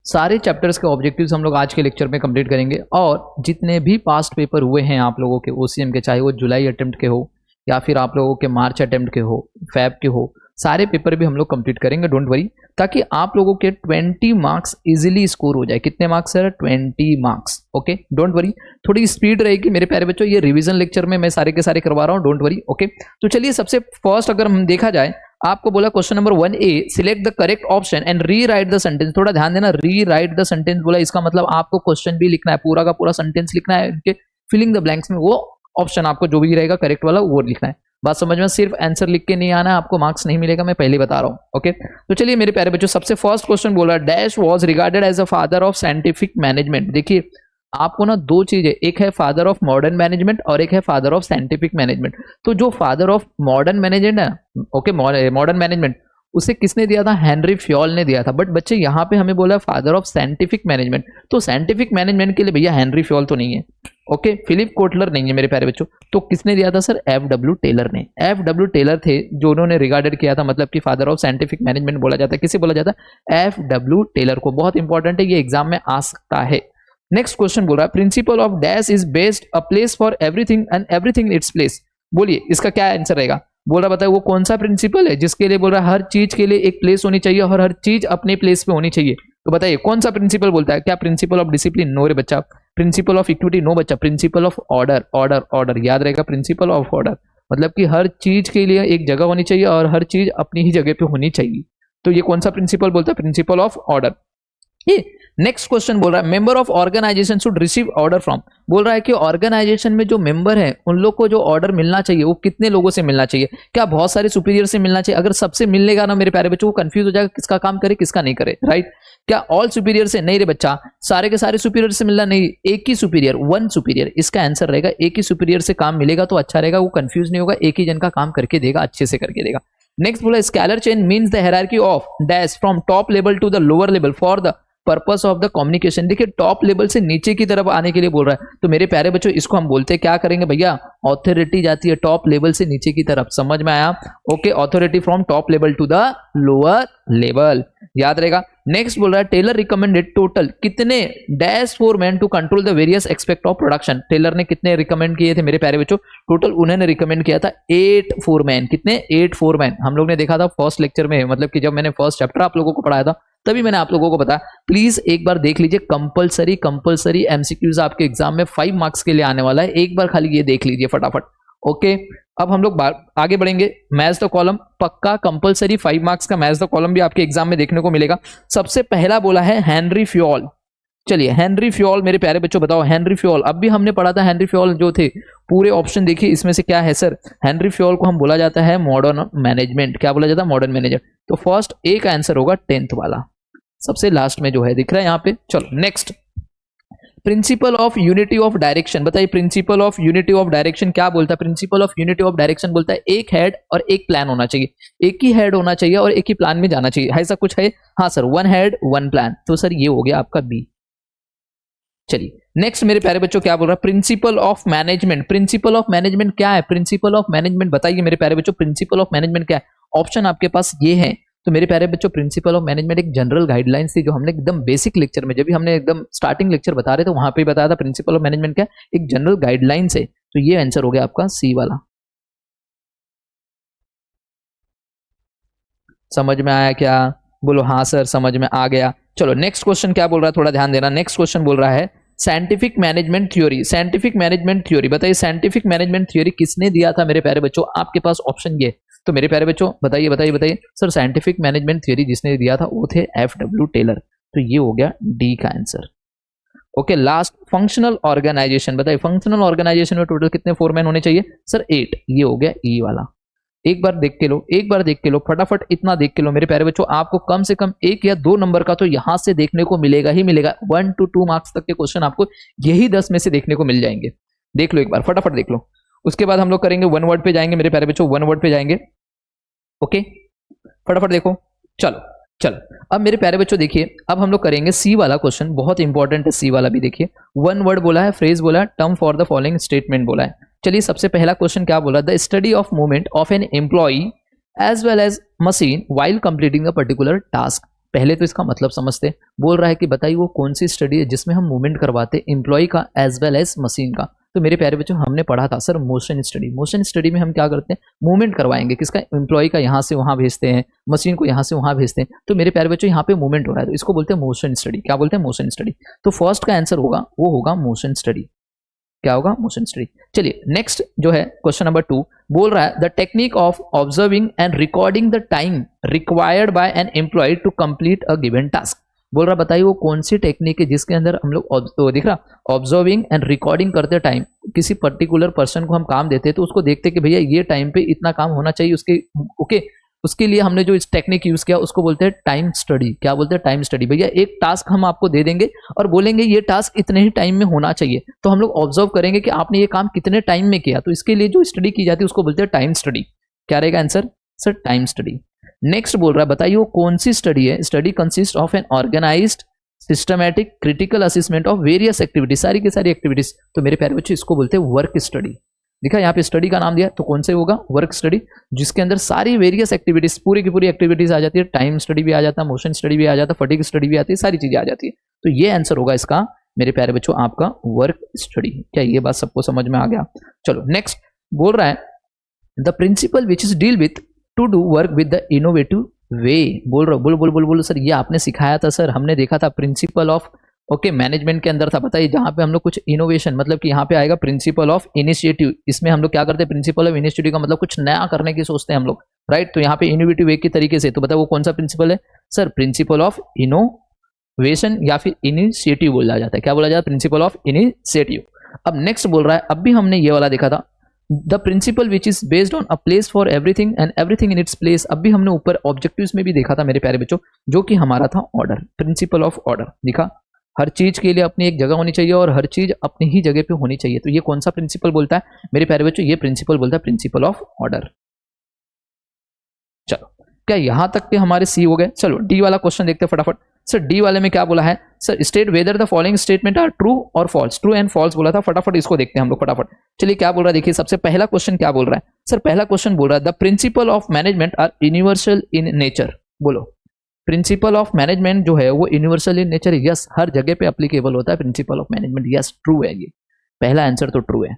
सारे चैप्टर्स के ऑब्जेक्टिव्स हम लोग आज के लेक्चर में कंप्लीट करेंगे और जितने भी पास्ट पेपर हुए हैं आप लोगों के ओसीएम के, चाहे वो जुलाई अटेम्प्ट के हो या फिर आप लोगों के मार्च अटेम्प्ट के हो, फैब के हो, सारे पेपर भी हम लोग कंप्लीट करेंगे, डोंट वरी, ताकि आप लोगों के 20 मार्क्स इजीली स्कोर हो जाए। कितने marks sir? 20 marks. Okay, don't worry, थोड़ी स्पीड रहेगी मेरे प्यारे बच्चों, ये रिवीजन लेक्चर में मैं सारे के सारे करवा रहा हूँ, डोंट वरी। ओके, तो चलिए सबसे फर्स्ट अगर हम देखा जाए, आपको बोला question number 1A, select the correct option and re right the sentence. थोड़ा ध्यान देना, री राइट द सेंटेंस बोला, इसका मतलब आपको क्वेश्चन भी लिखना है, पूरा का पूरा सेंटेंस लिखना है, उनके फिलिंग द ब्लैंक्स में वो ऑप्शन आपको जो भी रहेगा करेक्ट वाला वो लिखना है। बात समझ में? सिर्फ आंसर लिख के नहीं आना है, आपको मार्क्स नहीं मिलेगा, मैं पहले बता रहा हूं। ओके, तो चलिए मेरे प्यारे बच्चों, सबसे फर्स्ट क्वेश्चन बोला, dash was regarded as a father of scientific management. देखिए आपको ना दो चीजें, एक है फादर ऑफ मॉडर्न मैनेजमेंट और एक है फादर ऑफ साइंटिफिक मैनेजमेंट। तो जो फादर ऑफ मॉडर्न मैनेजमेंट है, ओके, मॉडर्न मैनेजमेंट, उसे किसने दिया था? हेनरी फ्योल ने दिया था। बट बच्चे यहाँ पे हमें बोला फादर ऑफ साइंटिफिक मैनेजमेंट, तो साइंटिफिक मैनेजमेंट के लिए भैया हेनरी फ्योल तो नहीं है, ओके, फिलिप कोटलर नहीं है मेरे प्यारे बच्चों। तो किसने दिया था सर? एफ.डब्ल्यू. टेलर ने। एफ.डब्ल्यू. टेलर थे जो उन्होंने रिगार्डेड किया था, मतलब कि फादर ऑफ साइंटिफिक मैनेजमेंट बोला जाता है। किसे बोला जाता है? एफ.डब्ल्यू. टेलर को। बहुत इंपॉर्टेंट है, ये एग्जाम में आ सकता है। नेक्स्ट क्वेश्चन बोल रहा है, principle of dash is based a place for everything and everything its place. बोलिए इसका क्या आंसर रहेगा? बोल रहा बताए वो कौन सा प्रिंसिपल है जिसके लिए बोल रहा है हर चीज के लिए एक प्लेस होनी चाहिए और हर चीज अपने प्लेस पे होनी चाहिए। तो बताइए कौन सा प्रिंसिपल बोलता है? क्या प्रिंसिपल ऑफ डिसिप्लिन? नो रे बच्चा। Principle of equity? नो बच्चा। Principal of order, order, order, याद रहेगा, प्रिंसिपल ऑफ ऑर्डर, मतलब कि हर चीज के लिए एक जगह होनी चाहिए और हर चीज अपनी ही जगह पे होनी चाहिए। तो ये कौन सा प्रिंसिपल बोलता है? Principle of order. Next question बोल रहा है, member of organisation should receive order from. बोल रहा है कि ऑर्गेनाइजेशन में जो मेंबर है उन लोग को जो ऑर्डर मिलना चाहिए वो कितने लोगों से मिलना चाहिए? क्या बहुत सारे सुपीरियर से मिलना चाहिए? अगर सबसे मिलेगा ना मेरे प्यारे बच्चों, वो कंफ्यूज हो जाएगा किसका काम करे किसका नहीं करे, राइट? क्या ऑल सुपीरियर से? नहीं रे बच्चा, सारे के सारे सुपीरियर से मिलना नहीं, एक ही सुपीरियर, वन सुपीरियर इसका आंसर रहेगा। एक ही सुपीरियर से काम मिलेगा तो अच्छा रहेगा, वो कंफ्यूज नहीं होगा, एक ही जन का काम करके देगा, अच्छे से करके देगा। नेक्स्ट बोला, scalar chain means the hierarchy of dash from top level to the lower level for the purpose of the communication. देखिए टॉप लेवल से नीचे की तरफ आने के लिए बोल रहा है, तो मेरे प्यारे बच्चों इसको हम बोलते हैं क्या करेंगे भैया? ऑथोरिटी जाती है टॉप लेवल से नीचे की तरफ, समझ में आया? Okay, authority from top level to the lower level, याद रहेगा। नेक्स्ट बोल रहा है, टेलर रिकमेंडेड टोटल कितने dash for man to control the various aspect of production. Taylor ने कितने रिकमेंड किए थे मेरे प्यारे बच्चों? टोटल उन्होंने रिकमेंड किया था 8 फोरमैन। कितने? 8 फोरमैन। हम लोग ने देखा था फर्स्ट लेक्चर में, मतलब कि जब मैंने फर्स्ट चैप्टर आप लोगों को पढ़ाया था तभी मैंने आप लोगों को बताया। प्लीज एक बार देख लीजिए, कंपलसरी एमसीक्यूज आपके एग्जाम में 5 मार्क्स के लिए आने वाला है, एक बार खाली ये देख लीजिए फटाफट। ओके, अब हम लोग आगे बढ़ेंगे। मैच द कॉलम पक्का कंपलसरी 5 मार्क्स का मैच द कॉलम भी आपके एग्जाम में देखने को मिलेगा। सबसे पहला बोला है हेनरी फ्योल। चलिए हेनरी फ्योल मेरे प्यारे बच्चों बताओ, हेनरी फ्योल अब भी हमने पढ़ा था, हेनरी फ्योल जो थे पूरे ऑप्शन देखिए इसमें से क्या है सर? हेनरी फ्योल को हम बोला जाता है मॉडर्न मैनेजमेंट। क्या बोला जाता है? Modern manager. तो फर्स्ट एक आंसर होगा 10th वाला, सबसे लास्ट में जो है दिख रहा है यहाँ पे। चलो next, principle of unity of direction. बताइए principle of unity of direction क्या बोलता है? Principle of unity of direction बोलता है एक हेड और एक प्लान होना चाहिए, एक ही हेड होना चाहिए और एक ही प्लान में जाना चाहिए। ऐसा कुछ है? हाँ सर, 1 हेड 1 प्लान। तो सर ये हो गया आपका बी। चलिए नेक्स्ट मेरे प्यारे बच्चों क्या बोल रहा है? Principle of management. Principal of management क्या है? प्रिंसिपल ऑफ मैनेजमेंट बताइए मेरे प्यारे बच्चों, प्रिंसिपल ऑफ मैनेजमेंट क्या है? ऑप्शन आपके पास ये है। तो मेरे प्यारे बच्चों प्रिंसिपल ऑफ मैनेजमेंट एक जनरल गाइडलाइंस थी जो हमने एकदम बेसिक लेक्चर में, जब भी हमने एकदम स्टार्टिंग लेक्चर बता रहे थे वहां पे बताया था प्रिंसिपल ऑफ मैनेजमेंट क्या है, एक जनरल गाइडलाइंस है। तो ये आंसर हो गया आपका सी वाला। समझ में आया क्या? बोलो हाँ सर समझ में आ गया। चलो नेक्स्ट क्वेश्चन क्या बोल रहा है, थोड़ा ध्यान देना। नेक्स्ट क्वेश्चन बोल रहा है scientific management theory. Scientific management theory बताइए, साइंटिफिक मैनेजमेंट थ्योरी किसने दिया था मेरे प्यारे बच्चों? आपके पास ऑप्शन ये। तो मेरे प्यारे बच्चों बताइए बताइए बताइए सर, साइंटिफिक मैनेजमेंट थ्योरी जिसने दिया था वो थे एफ.डब्ल्यू. टेलर। तो ये हो गया डी का answer. Okay, last functional organisation. बताइए फंक्शनल ऑर्गेनाइजेशन में टोटल कितने फोरमैन होने चाहिए? सर 8। ये हो गया ई वाला। एक बार देख के लो, एक बार देख के लो, फटाफट इतना देख के लो मेरे प्यारे बच्चों। आपको कम से कम 1 या 2 नंबर का तो यहां से देखने को मिलेगा ही मिलेगा। 1 to 2 मार्क्स तक के क्वेश्चन आपको यही 10 में से देखने को मिल जाएंगे। देख लो एक बार, फटाफट देख लो। उसके बाद हम लोग करेंगे 1 वर्ड पे जाएंगे मेरे प्यारे बच्चों, 1 वर्ड पे जाएंगे। ओके फटाफट देखो। चलो चलो अब मेरे प्यारे बच्चों देखिए, अब हम लोग करेंगे सी वाला क्वेश्चन, बहुत इंपॉर्टेंट है सी वाला भी। देखिए 1 वर्ड बोला है, फ्रेज बोला है, term for the following statement बोला है। चलिए सबसे पहला क्वेश्चन क्या बोला? The study of movement of an employee as well as machine while completing a particular task. पहले तो इसका मतलब समझते। बोल रहा है कि बताइए वो कौन सी स्टडी है जिसमें हम मूवमेंट करवाते एम्प्लॉय का एज वेल एज मशीन का। तो मेरे प्यारे बच्चों हमने पढ़ा था sir motion study. Motion study में हम क्या करते हैं, मूवमेंट करवाएंगे किसका, एम्प्लॉय का, यहाँ से वहाँ भेजते हैं, मशीन को यहाँ से वहाँ भेजते हैं। तो मेरे प्यारे बच्चों यहाँ पे मूवमेंट हो रहा है तो इसको बोलते हैं मोशन स्टडी। क्या बोलते हैं, मोशन स्टडी। तो फर्स्ट का आंसर होगा वो होगा मोशन स्टडी। क्या होगा, मोशन स्टडी। चलिए नेक्स्ट जो है क्वेश्चन नंबर 2 बोल रहा है the technique of observing and recording the time required by an employee to complete a given task. बोल रहा बताइए वो कौन सी टेक्निक है जिसके अंदर हम लोग तो दिख रहा ऑब्जर्विंग एंड रिकॉर्डिंग करते टाइम किसी पर्टिकुलर पर्सन को हम काम देते हैं तो उसको देखते कि भैया ये टाइम पे इतना काम होना चाहिए उसके, ओके उसके लिए हमने जो इस टेक्निक यूज किया उसको बोलते हैं टाइम स्टडी। क्या बोलते हैं, टाइम स्टडी। भैया एक टास्क हम आपको दे देंगे और बोलेंगे ये टास्क इतने ही टाइम में होना चाहिए, तो हम लोग ऑब्जर्व करेंगे कि आपने ये काम कितने टाइम में किया, तो इसके लिए जो स्टडी की जाती है उसको बोलते हैं टाइम स्टडी। क्या रहेगा answer, sir time study. Next बोल रहा है बताइए वो कौन सी स्टडी है, study consist of an organised systematic critical assessment of various activities, सारी की सारी एक्टिविटीज। तो मेरे प्यारे बच्चों इसको बोलते हैं वर्क स्टडी। दिखा यहाँ पे स्टडी का नाम दिया तो कौन से होगा, वर्क स्टडी, जिसके अंदर सारी वेरियस एक्टिविटीज पूरी की पूरी एक्टिविटीज आ जाती है। टाइम स्टडी भी आ जाता है, मोशन स्टडी भी आ जाता है, फटीग स्टडी भी आती है, सारी चीजें आ जाती है। तो ये आंसर होगा इसका मेरे प्यारे बच्चों आपका वर्क स्टडी। क्या ये बात सबको समझ में आ गया। चलो नेक्स्ट बोल रहा है the principal which is deal with to do work with the innovative वे। बोल रहा बोलो बोलो बोलो बोलो सर ये आपने सिखाया था सर, हमने देखा था प्रिंसिपल ऑफ ओके मैनेजमेंट के अंदर था। बताइए जहां पे हम लोग कुछ इनोवेशन मतलब कि यहाँ पे आएगा प्रिंसिपल ऑफ इनिशिएटिव। इसमें हम लोग क्या करते हैं, प्रिंसिपल ऑफ इनिशिएटिव का मतलब कुछ नया करने की सोचते हैं हम लोग, राइट। तो यहाँ पे इनोवेटिव वे की तरीके से, तो बताओ वो कौन सा प्रिंसिपल है सर, प्रिंसिपल ऑफ इनोवेशन या फिर इनिशिएटिव बोला जाता है। क्या बोला जाता है, प्रिंसिपल ऑफ इनिशिएटिव। अब नेक्स्ट बोल रहा है, अब भी हमने ये वाला देखा था the principal which is based on a place for everything and everything in its place. अब भी हमने ऊपर ऑब्जेक्टिव्स में भी देखा था मेरे प्यारे बच्चों, जो कि हमारा था ऑर्डर, प्रिंसिपल ऑफ ऑर्डर। दिखा हर चीज के लिए अपनी एक जगह होनी चाहिए और हर चीज अपनी ही जगह पे होनी चाहिए। तो ये कौन सा प्रिंसिपल बोलता है मेरे प्यारे बच्चों, ये प्रिंसिपल बोलता है प्रिंसिपल ऑफ ऑर्डर। चलो क्या यहां तक के हमारे सी हो गए। चलो डी वाला क्वेश्चन देखते हैं फटाफट। सर डी वाले में क्या बोला है, sir state whether the following statement are true और फॉल्स। ट्रू एंड फॉल्स बोला था, फटाफट इसको देखते हैं हम लोग फटाफट। चलिए क्या बोल रहा है देखिए, सबसे पहला क्वेश्चन क्या बोल रहा है सर, पहला क्वेश्चन बोल रहा है the principle of management are universal in nature. बोलो प्रिंसिपल ऑफ मैनेजमेंट जो है वो यूनिवर्सल इन नेचर, यस हर जगह पे एप्लीकेबल होता है principle of management, yes true है, ये पहला आंसर तो ट्रू है।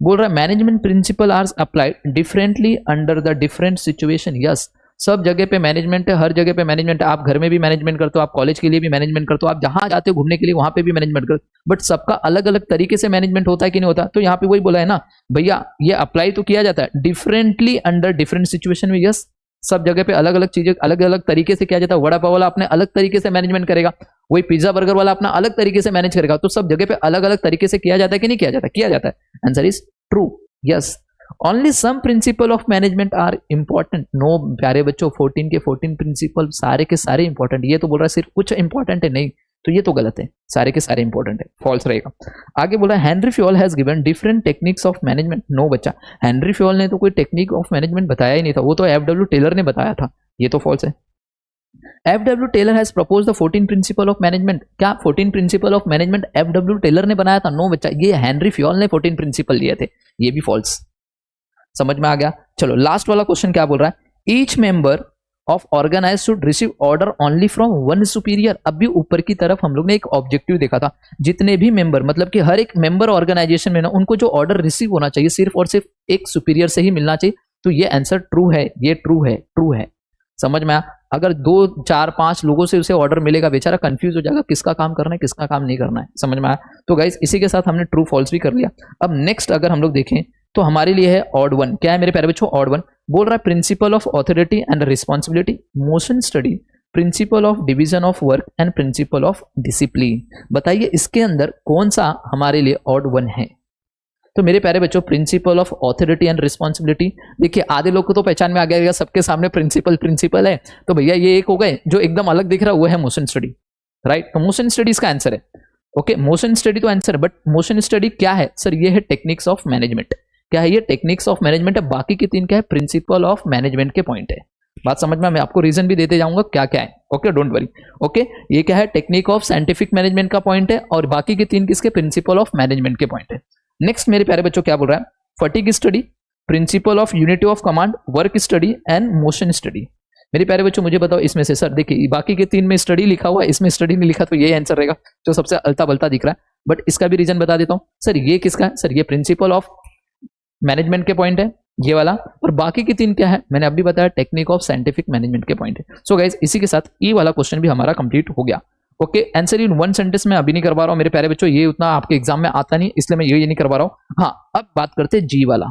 बोल रहा है management principle are applied differently under the different situation, yes सब जगह पे मैनेजमेंट है, हर जगह पे मैनेजमेंट है। आप घर में भी मैनेजमेंट करते हो, आप कॉलेज के लिए भी मैनेजमेंट करते हो, आप जहां जाते हो घूमने के लिए वहां पे भी मैनेजमेंट करते हो, बट सबका अलग अलग तरीके से मैनेजमेंट होता है कि नहीं होता। तो यहाँ पे वही बोला है ना भैया, ये अप्लाई तो किया जाता है डिफरेंटली अंडर डिफरेंट सिचुएशन में, यस सब जगह पे अलग अलग चीजें अलग अलग तरीके से किया जाता है। वड़ा पाव वाला अपने अलग तरीके से मैनेजमेंट करेगा, वही पिज्जा बर्गर वाला अपना अलग तरीके से मैनेज करेगा। तो सब जगह पे अलग अलग तरीके से किया जाता है कि नहीं किया जाता, किया जाता है। Answer is true, yes. Only some principle of management are important, no प्यारे बच्चों 14 के 14 प्रिंसिपल सारे के सारे इंपॉर्टेंट। ये तो बोल रहा है सिर्फ कुछ इंपॉर्टेंट है, नहीं तो ये तो गलत है, सारे के सारे इंपॉर्टेंट है, फॉल्स रहेगा। आगे बोला Henry Fayol has given different techniques of management. No बच्चा, हेनरी फ्योल ने तो कोई टेक्निक ऑफ मैनेजमेंट बताया ही नहीं था, वो तो एफडब्ल्यू टेलर ने बताया था, ये तो फॉल्स है। FW Taylor has propose the 14 principle of management. क्या 14 principle of management FW Taylor ने बनाया था? नो बच्चा, ये हेनरी फ्योल ने 14 प्रिंसिपल दिए थे, ये भी फॉल्स। समझ में आ गया। चलो लास्ट वाला क्वेश्चन क्या बोल रहा है, each member of organise should receive order only from one superior. अब भी ऊपर की तरफ हम लोग ने एक ऑब्जेक्टिव देखा था, जितने भी मेंबर मतलब कि हर एक मेंबर ऑर्गेनाइजेशन में ना उनको जो ऑर्डर रिसीव होना चाहिए सिर्फ और सिर्फ एक सुपीरियर से ही मिलना चाहिए। तो ये आंसर ट्रू है, ये ट्रू है, ट्रू है। समझ में आया। अगर 2 4 5 लोगों से उसे ऑर्डर मिलेगा, बेचारा कंफ्यूज हो जाएगा किसका काम करना है किसका काम नहीं करना है। समझ में आया। तो गाइस इसी के साथ हमने ट्रू फॉल्स भी कर लिया। अब नेक्स्ट अगर हम लोग देखें तो हमारे लिए है ऑड वन। क्या है मेरे प्यारे बच्चों, ऑड वन। बोल रहा है principle of authority and responsibility, motion study, principle of division of work and principle of discipline. बताइए इसके अंदर कौन सा हमारे लिए ऑड वन है। तो मेरे प्यारे बच्चों principle of authority and responsibility, देखिए आधे लोग को तो पहचान में आ गया, सबके सामने प्रिंसिपल है, तो भैया ये एक हो गए। जो एकदम अलग दिख रहा है वो है मोशन स्टडी, राइट। तो मोशन स्टडी इसका आंसर है। ओके मोशन स्टडी तो आंसर है, बट मोशन स्टडी क्या है सर, ये है टेक्निक्स ऑफ मैनेजमेंट। क्या है ये, टेक्निक्स ऑफ मैनेजमेंट है। बाकी के 3 क्या है, प्रिंसिपल ऑफ मैनेजमेंट के पॉइंट है। बात समझ में, मैं आपको रीजन भी देते जाऊंगा क्या क्या है। Okay don't worry. ओके ये क्या है, टेक्निक ऑफ साइंटिफिक मैनेजमेंट का पॉइंट है, और बाकी के 3 किसके, प्रिंसिपल ऑफ मैनेजमेंट के पॉइंट है। नेक्स्ट मेरे प्यारे बच्चों क्या बोल रहा है, fatigue study, principal of unity of command, work study and motion study. मेरे प्यारे बच्चों मुझे बताओ इसमें से सर देखिए बाकी के 3 में स्टडी लिखा हुआ है, इसमें स्टडी नहीं लिखा, तो ये आंसर रहेगा जो सबसे अलता बलता दिख रहा है। बट इसका भी रीजन बता देता हूं सर, ये किसका है सर, ये प्रिंसिपल ऑफ मैनेजमेंट के पॉइंट है ये वाला, और बाकी की 3 क्या है मैंने अभी बताया, टेक्निक ऑफ साइंटिफिक मैनेजमेंट के पॉइंट है। सो गाइस इसी के साथ ये वाला क्वेश्चन भी हमारा कंप्लीट हो गया। ओके, आंसर इन 1 सेंटेंस में अभी नहीं करवा रहा हूं मेरे प्यारे बच्चों, ये उतना आपके एग्जाम में आता नहीं, इसलिए मैं ये नहीं करवा रहा हूं। हाँ, अब बात करते हैं जी वाला।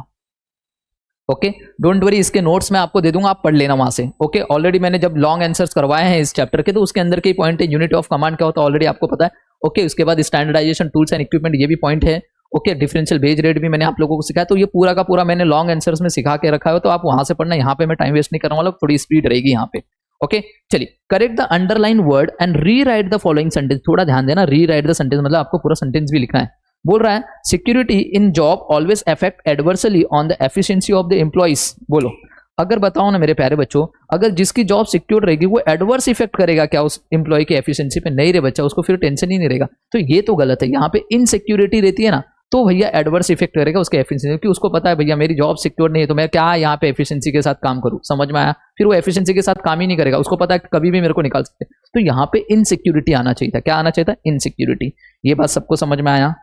ओके, डोंट वरी, इसके नोट्स मैं आपको दे दूंगा, आप पढ़ लेना वहां से। ओके, ऑलरेडी मैंने जब लॉन्ग आंसर्स करवाए हैं इस चैप्टर के, तो उसके अंदर के पॉइंट है, यूनिट ऑफ कमांड क्या होता है ऑलरेडी आपको पता है। ओके, उसके बाद स्टैंडर्डाइजेशन टूल्स एंड इक्विपमेंट, ये भी पॉइंट है। ओके, डिफरेंशियल वेज रेट भी मैंने आप लोगों को सिखाया, तो ये पूरा का पूरा मैंने लॉन्ग आंसर्स में सिखा के रखा है, तो आप वहां से पढ़ना, यहाँ पे मैं टाइम वेस्ट नहीं करने वाला, थोड़ी स्पीड रहेगी यहाँ पे। ओके, चलिए, correct the underline word and rewrite the following sentence. थोड़ा ध्यान देना, रीराइट द सेंटेंस मतलब आपको पूरा सेंटेंस भी लिखना है। बोल रहा है security in job always affect adversely on the efficiency of the employees. बोलो, अगर बताओ ना मेरे प्यारे बच्चों, अगर जिसकी जॉब सिक्योर रहेगी वो एडवर्स इफेक्ट करेगा क्या उस एम्प्लॉय की एफिशिएंसी पे? नहीं रे बच्चा, उसको फिर टेंशन ही नहीं रहेगा। तो ये तो गलत है, यहाँ पे इनसिक्योरिटी रहती है ना, तो भैया एडवर्स इफेक्ट करेगा उसके एफिशिएंसी, क्योंकि उसको पता है भैया मेरी जॉब सिक्योर नहीं है, तो मैं क्या यहाँ पे एफिशिएंसी के साथ काम करूँ। समझ में आया? फिर वो एफिशिएंसी के साथ काम ही नहीं करेगा, उसको पता है कभी भी मेरे को निकाल सकते। तो यहाँ पे इनसिक्योरिटी आना चाहिए था। क्या आना चाहिए था? इनसिक्योरिटी। ये बात सबको समझ में आया?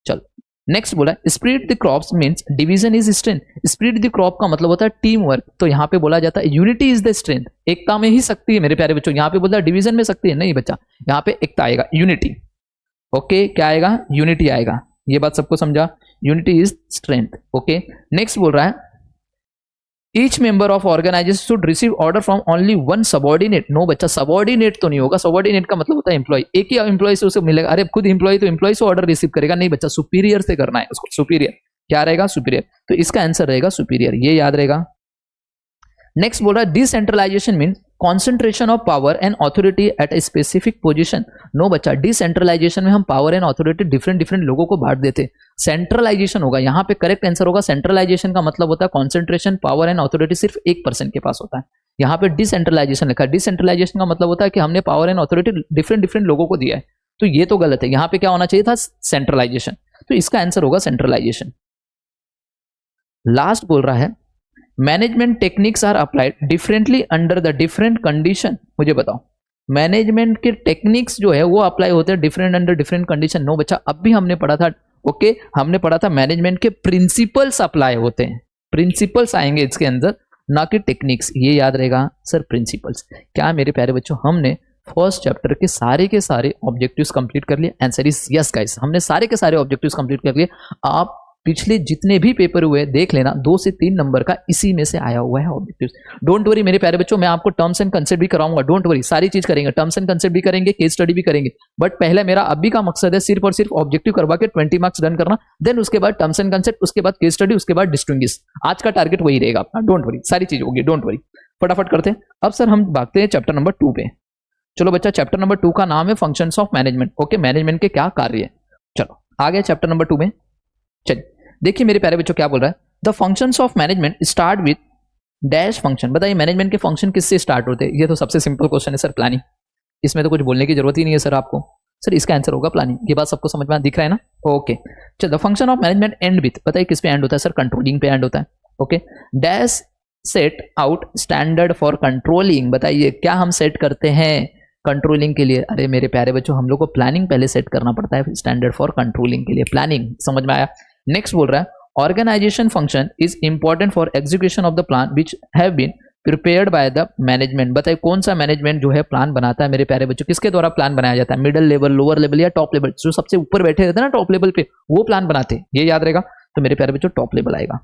चलो, नेक्स्ट बोला split the crops means division is strength. Split the crop का मतलब होता है टीम वर्क, तो यहाँ पे बोला जाता है यूनिटी इज द स्ट्रेंथ। एकता में ही शक्ति है मेरे प्यारे बच्चों। यहाँ पे बोलता है डिवीजन में शक्ति है, नहीं बच्चा, यहाँ पे एकता आएगा, यूनिटी। ओके, क्या आएगा? यूनिटी आएगा। ये बात सबको समझा? Unity is strength. Okay, next बोल रहा है each member of organisation should receive order from only one subordinate. No बच्चा, सबॉर्डिनेट तो नहीं होगा, सबॉर्डिनेट का मतलब होता है एम्प्लॉय, एक ही एम्प्लॉय से उसे मिलेगा। अरे खुद एम्प्लॉय तो एम्प्लॉय से ऑर्डर रिसीव करेगा, नहीं बच्चा, सुपीरियर से करना है उसको, सुपीरियर। क्या रहेगा? सुपीरियर। तो इसका आंसर रहेगा सुपीरियर, ये याद रहेगा। नेक्स्ट बोल रहा है decentralisation mean concentration of power and authority at a specific position. No बच्चा, डिसेंट्रलाइजेशन में हम power and authority different different लोगों को बांट देते, सेंट्रलाइजेशन होगा। यहाँ पे करेक्ट आंसर होगा सेंट्रलाइजेशन का मतलब होता है कॉन्सेंट्रेशन, पावर एंड ऑथोरिटी सिर्फ एक पर्सन के पास होता है। यहाँ पे डिसेंट्रलाइजेशन लिखा है, डिसेंट्रलाइजेशन का मतलब होता है कि हमने power and authority different different लोगों को दिया है, तो ये तो गलत है। यहाँ पे क्या होना चाहिए था? सेंट्रलाइजेशन। तो इसका आंसर होगा सेंट्रलाइजेशन। लास्ट बोल रहा है management techniques are applied differently under the different condition. मुझे बताओ, मैनेजमेंट के टेक्निक्स जो है वो अप्लाई होते हैं different under different condition. No बच्चा, अब भी हमने पढ़ा था। ओके, हमने पढ़ा था मैनेजमेंट के प्रिंसिपल्स अप्लाई होते हैं, प्रिंसिपल्स आएंगे इसके अंदर, ना कि टेक्निक्स। ये याद रहेगा सर, प्रिंसिपल्स। क्या मेरे प्यारे बच्चों, हमने फर्स्ट चैप्टर के सारे ऑब्जेक्टिव्स कंप्लीट कर लिए? आंसर इज यस गाइस, हमने सारे के सारे ऑब्जेक्टिव्स कंप्लीट कर लिए। आप पिछले जितने भी पेपर हुए देख लेना, 2 से 3 नंबर का इसी में से आया हुआ है ऑब्जेक्टिव्स। डोंट वरी मेरे प्यारे बच्चों, मैं आपको टर्म्स एंड कंसेप्ट भी कराऊंगा, डोंट वरी, सारी चीज करेंगे, टर्म्स एंड कंसेप्ट भी करेंगे, केस स्टडी भी करेंगे। बट पहले मेरा अभी का मकसद है सिर्फ और सिर्फ ऑब्जेक्टिव करवा के 20 मार्क्स डन करना, देन उसके बाद टर्म्स एंड कंसेप्ट, उसके बाद केस स्टडी, उसके बाद डिस्टिंग्विश। आज का टारगेट वही रहेगा अपना, डोंट वरी, सारी चीज होगी, डोंट वरी। फटाफट करते हैं। अब सर हम भागते हैं चैप्टर नंबर 2 पे। चलो बच्चा, चैप्टर नंबर 2 का नाम है functions of management. Okay, management के क्या कार्य है। चलो आ गया चैप्टर नंबर 2 में। चलिए देखिए मेरे प्यारे बच्चों क्या बोल रहा है, the functions of management start with dash function. बताइए मैनेजमेंट के फंक्शन किससे स्टार्ट होते हैं? ये तो सबसे सिंपल क्वेश्चन है सर, प्लानिंग। इसमें तो कुछ बोलने की जरूरत ही नहीं है सर आपको। सर इसका आंसर होगा प्लानिंग। ये बात सबको समझ में दिख रहा है ना? ओके, चलो the function of management and with. बताइए किस पे एंड होता है सर? कंट्रोलिंग पे एंड होता है। Okay, dash set out standard for controlling. बताइए क्या हम सेट करते हैं कंट्रोलिंग के लिए? अरे मेरे प्यारे बच्चों, हम लोग को प्लानिंग पहले सेट करना पड़ता है स्टैंडर्ड फॉर कंट्रोलिंग के लिए, प्लानिंग। समझ में आया? नेक्स्ट बोल रहा है organisation function is important for execution of the plan which have been prepared by the management. बताइए कौन सा मैनेजमेंट जो है प्लान बनाता है मेरे प्यारे बच्चों? किसके द्वारा प्लान बनाया जाता है? मिडिल लेवल, लोअर लेवल या टॉप लेवल? जो सबसे ऊपर बैठे रहते हैं ना टॉप लेवल पे, वो प्लान बनाते हैं। ये याद रहेगा। तो मेरे प्यारे बच्चों टॉप लेवल आएगा।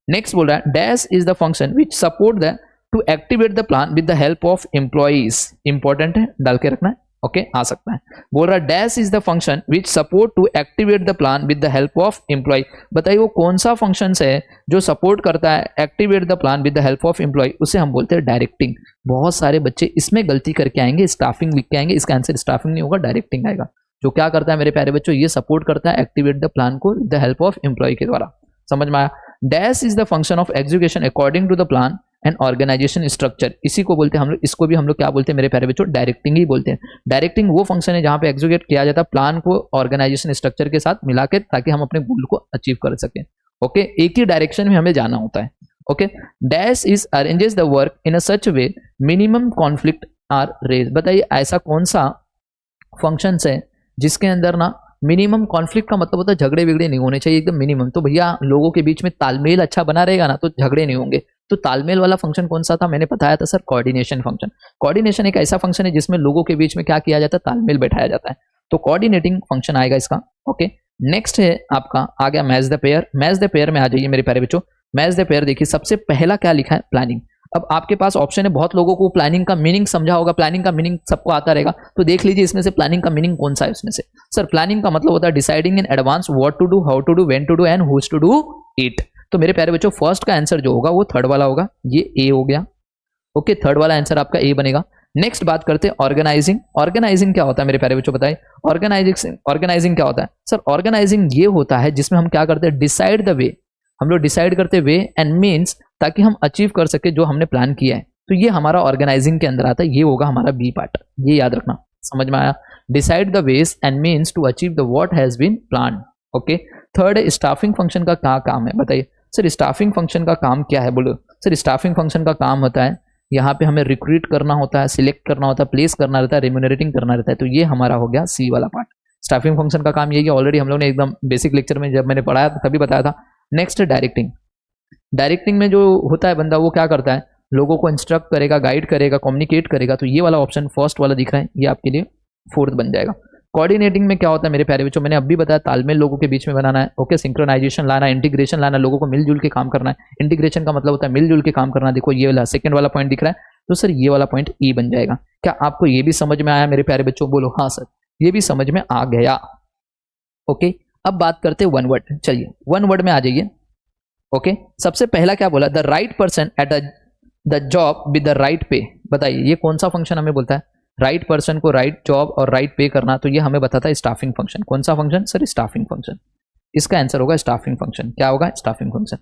नेक्स्ट बोल रहा है dash is the function which support the two activate the plan with the help of employees. Important है, डाल के रखना है। ओके, आ सकता है। बोल रहा है dash is the function which support to activate the plan with the help of employ. बताइए वो कौन सा फंक्शन है जो सपोर्ट करता है activate the plan with the help of employ? उसे हम बोलते हैं डायरेक्टिंग। बहुत सारे बच्चे इसमें गलती करके आएंगे, स्टाफिंग लिख के आएंगे। इसका आंसर स्टाफिंग नहीं होगा, डायरेक्टिंग आएगा। जो क्या करता है मेरे प्यारे बच्चों, ये सपोर्ट करता है एक्टिवेट द प्लान को with the help of employ के द्वारा। समझ में आया? Dash is the function of execution according to the plan and organisation structure. इसी को बोलते हैं हम लोग, इसको भी हम लोग क्या बोलते हैं मेरे प्यारे बच्चों? डायरेक्टिंग ही बोलते हैं। डायरेक्टिंग वो फंक्शन है जहां पे एग्जीक्यूट किया जाता है प्लान को ऑर्गेनाइजेशन स्ट्रक्चर के साथ मिला के, ताकि हम अपने गोल को अचीव कर सकें। ओके, एक ही डायरेक्शन में हमें जाना होता है। Okay, dash is arranges the work in a such way minimum conflict are raise. बताइए ऐसा कौन सा फंक्शंस है जिसके अंदर ना मिनिमम कॉन्फ्लिक्ट का मतलब होता है झगड़े बिगड़े नहीं होने चाहिए, एकदम मिनिमम। तो भैया लोगों के बीच में तालमेल अच्छा बना रहेगा ना तो झगड़े नहीं होंगे। तो तालमेल वाला फंक्शन कौन सा था, मैंने बताया था सर कोऑर्डिनेशन फंक्शन। कोऑर्डिनेशन एक ऐसा फंक्शन है जिसमें लोगों के बीच में क्या किया जाता है, तालमेल बैठाया जाता है, तो कोऑर्डिनेटिंग फंक्शन आएगा इसका। ओके, नेक्स्ट है आपका आ गया match the pair. Match the pair में आ जाइए मेरे प्यारे बच्चों। मैच द पेयर देखिए सबसे पहला क्या लिखा है, प्लानिंग। अब आपके पास ऑप्शन है, बहुत लोगों को प्लानिंग का मीनिंग समझा होगा, प्लानिंग का मीनिंग सबको आता रहेगा, तो देख लीजिए इसमें से प्लानिंग का मीनिंग कौन सा है उसमें से। सर प्लानिंग का मतलब होता है deciding in advance what to do, how to do, when to do and whose to do it. तो मेरे प्यारे बच्चों फर्स्ट का आंसर जो होगा वो थर्ड वाला होगा, ये ए हो गया। ओके, थर्ड वाला आंसर आपका ए बनेगा। नेक्स्ट बात करते हैं ऑर्गेनाइजिंग। ऑर्गेनाइजिंग क्या होता है मेरे प्यारे बच्चों, बताइए ऑर्गेनाइजिंग क्या होता है। सर ऑर्गेनाइजिंग ये होता है जिसमें हम क्या करते हैं, डिसाइड द वे, हम लोग डिसाइड करते वे एंड मीन्स, ताकि हम अचीव कर सके जो हमने प्लान किया है। तो ये हमारा ऑर्गेनाइजिंग के अंदर आता है, ये होगा हमारा बी पार्ट, ये याद रखना, समझ में आया। Decide the ways and means to achieve the what has been plan. Okay, third है स्टाफिंग फंक्शन का क्या काम है, बताइए सर स्टाफिंग फंक्शन का काम क्या है। बोलो सर स्टाफिंग फंक्शन का काम होता है यहाँ पे हमें रिक्रूट करना होता है, सिलेक्ट करना होता है, प्लेस करना रहता है, रेम्यूनरेटिंग करना रहता है। तो ये हमारा हो गया सी वाला पार्ट। स्टाफिंग फंक्शन का काम यही है, ऑलरेडी हम लोग ने एकदम बेसिक लेक्चर में जब मैंने पढ़ाया तभी बताया था। नेक्स्ट है डायरेक्टिंग। डायरेक्टिंग में जो होता है बंदा वो क्या करता है, लोगों को इंस्ट्रक्ट करेगा, गाइड करेगा, कम्युनिकेट करेगा। तो ये वाला ऑप्शन फर्स्ट वाला दिख रहा है, ये आपके लिए फोर्थ बन जाएगा। कोऑर्डिनेटिंग में क्या होता है मेरे प्यारे बच्चों, मैंने अभी बताया तालमेल लोगों के बीच में बनाना है। ओके, सिंक्रोनाइजेशन लाना, इंटीग्रेशन लाना, लोगों को मिलजुल के काम करना है। इंटीग्रेशन का मतलब होता है मिलजुल के काम करना। देखो ये वाला सेकंड वाला पॉइंट दिख रहा है, तो सर ये वाला पॉइंट ई बन जाएगा। क्या आपको ये भी समझ में आया मेरे प्यारे बच्चों, बोलो हाँ सर ये भी समझ में आ गया। ओके, अब बात करते हैं वन वर्ड। चलिए वन वर्ड में आ जाइए। ओके, सबसे पहला क्या बोला, the right person at the job with the right पे। बताइए ये कौन सा फंक्शन हमें बोलता है, राइट पर्सन को राइट जॉब और राइट पे करना। तो ये हमें बताता है स्टाफिंग फंक्शन। कौन सा फंक्शन सर, स्टाफिंग फंक्शन। इसका आंसर होगा स्टाफिंग फंक्शन। क्या होगा, स्टाफिंग फंक्शन।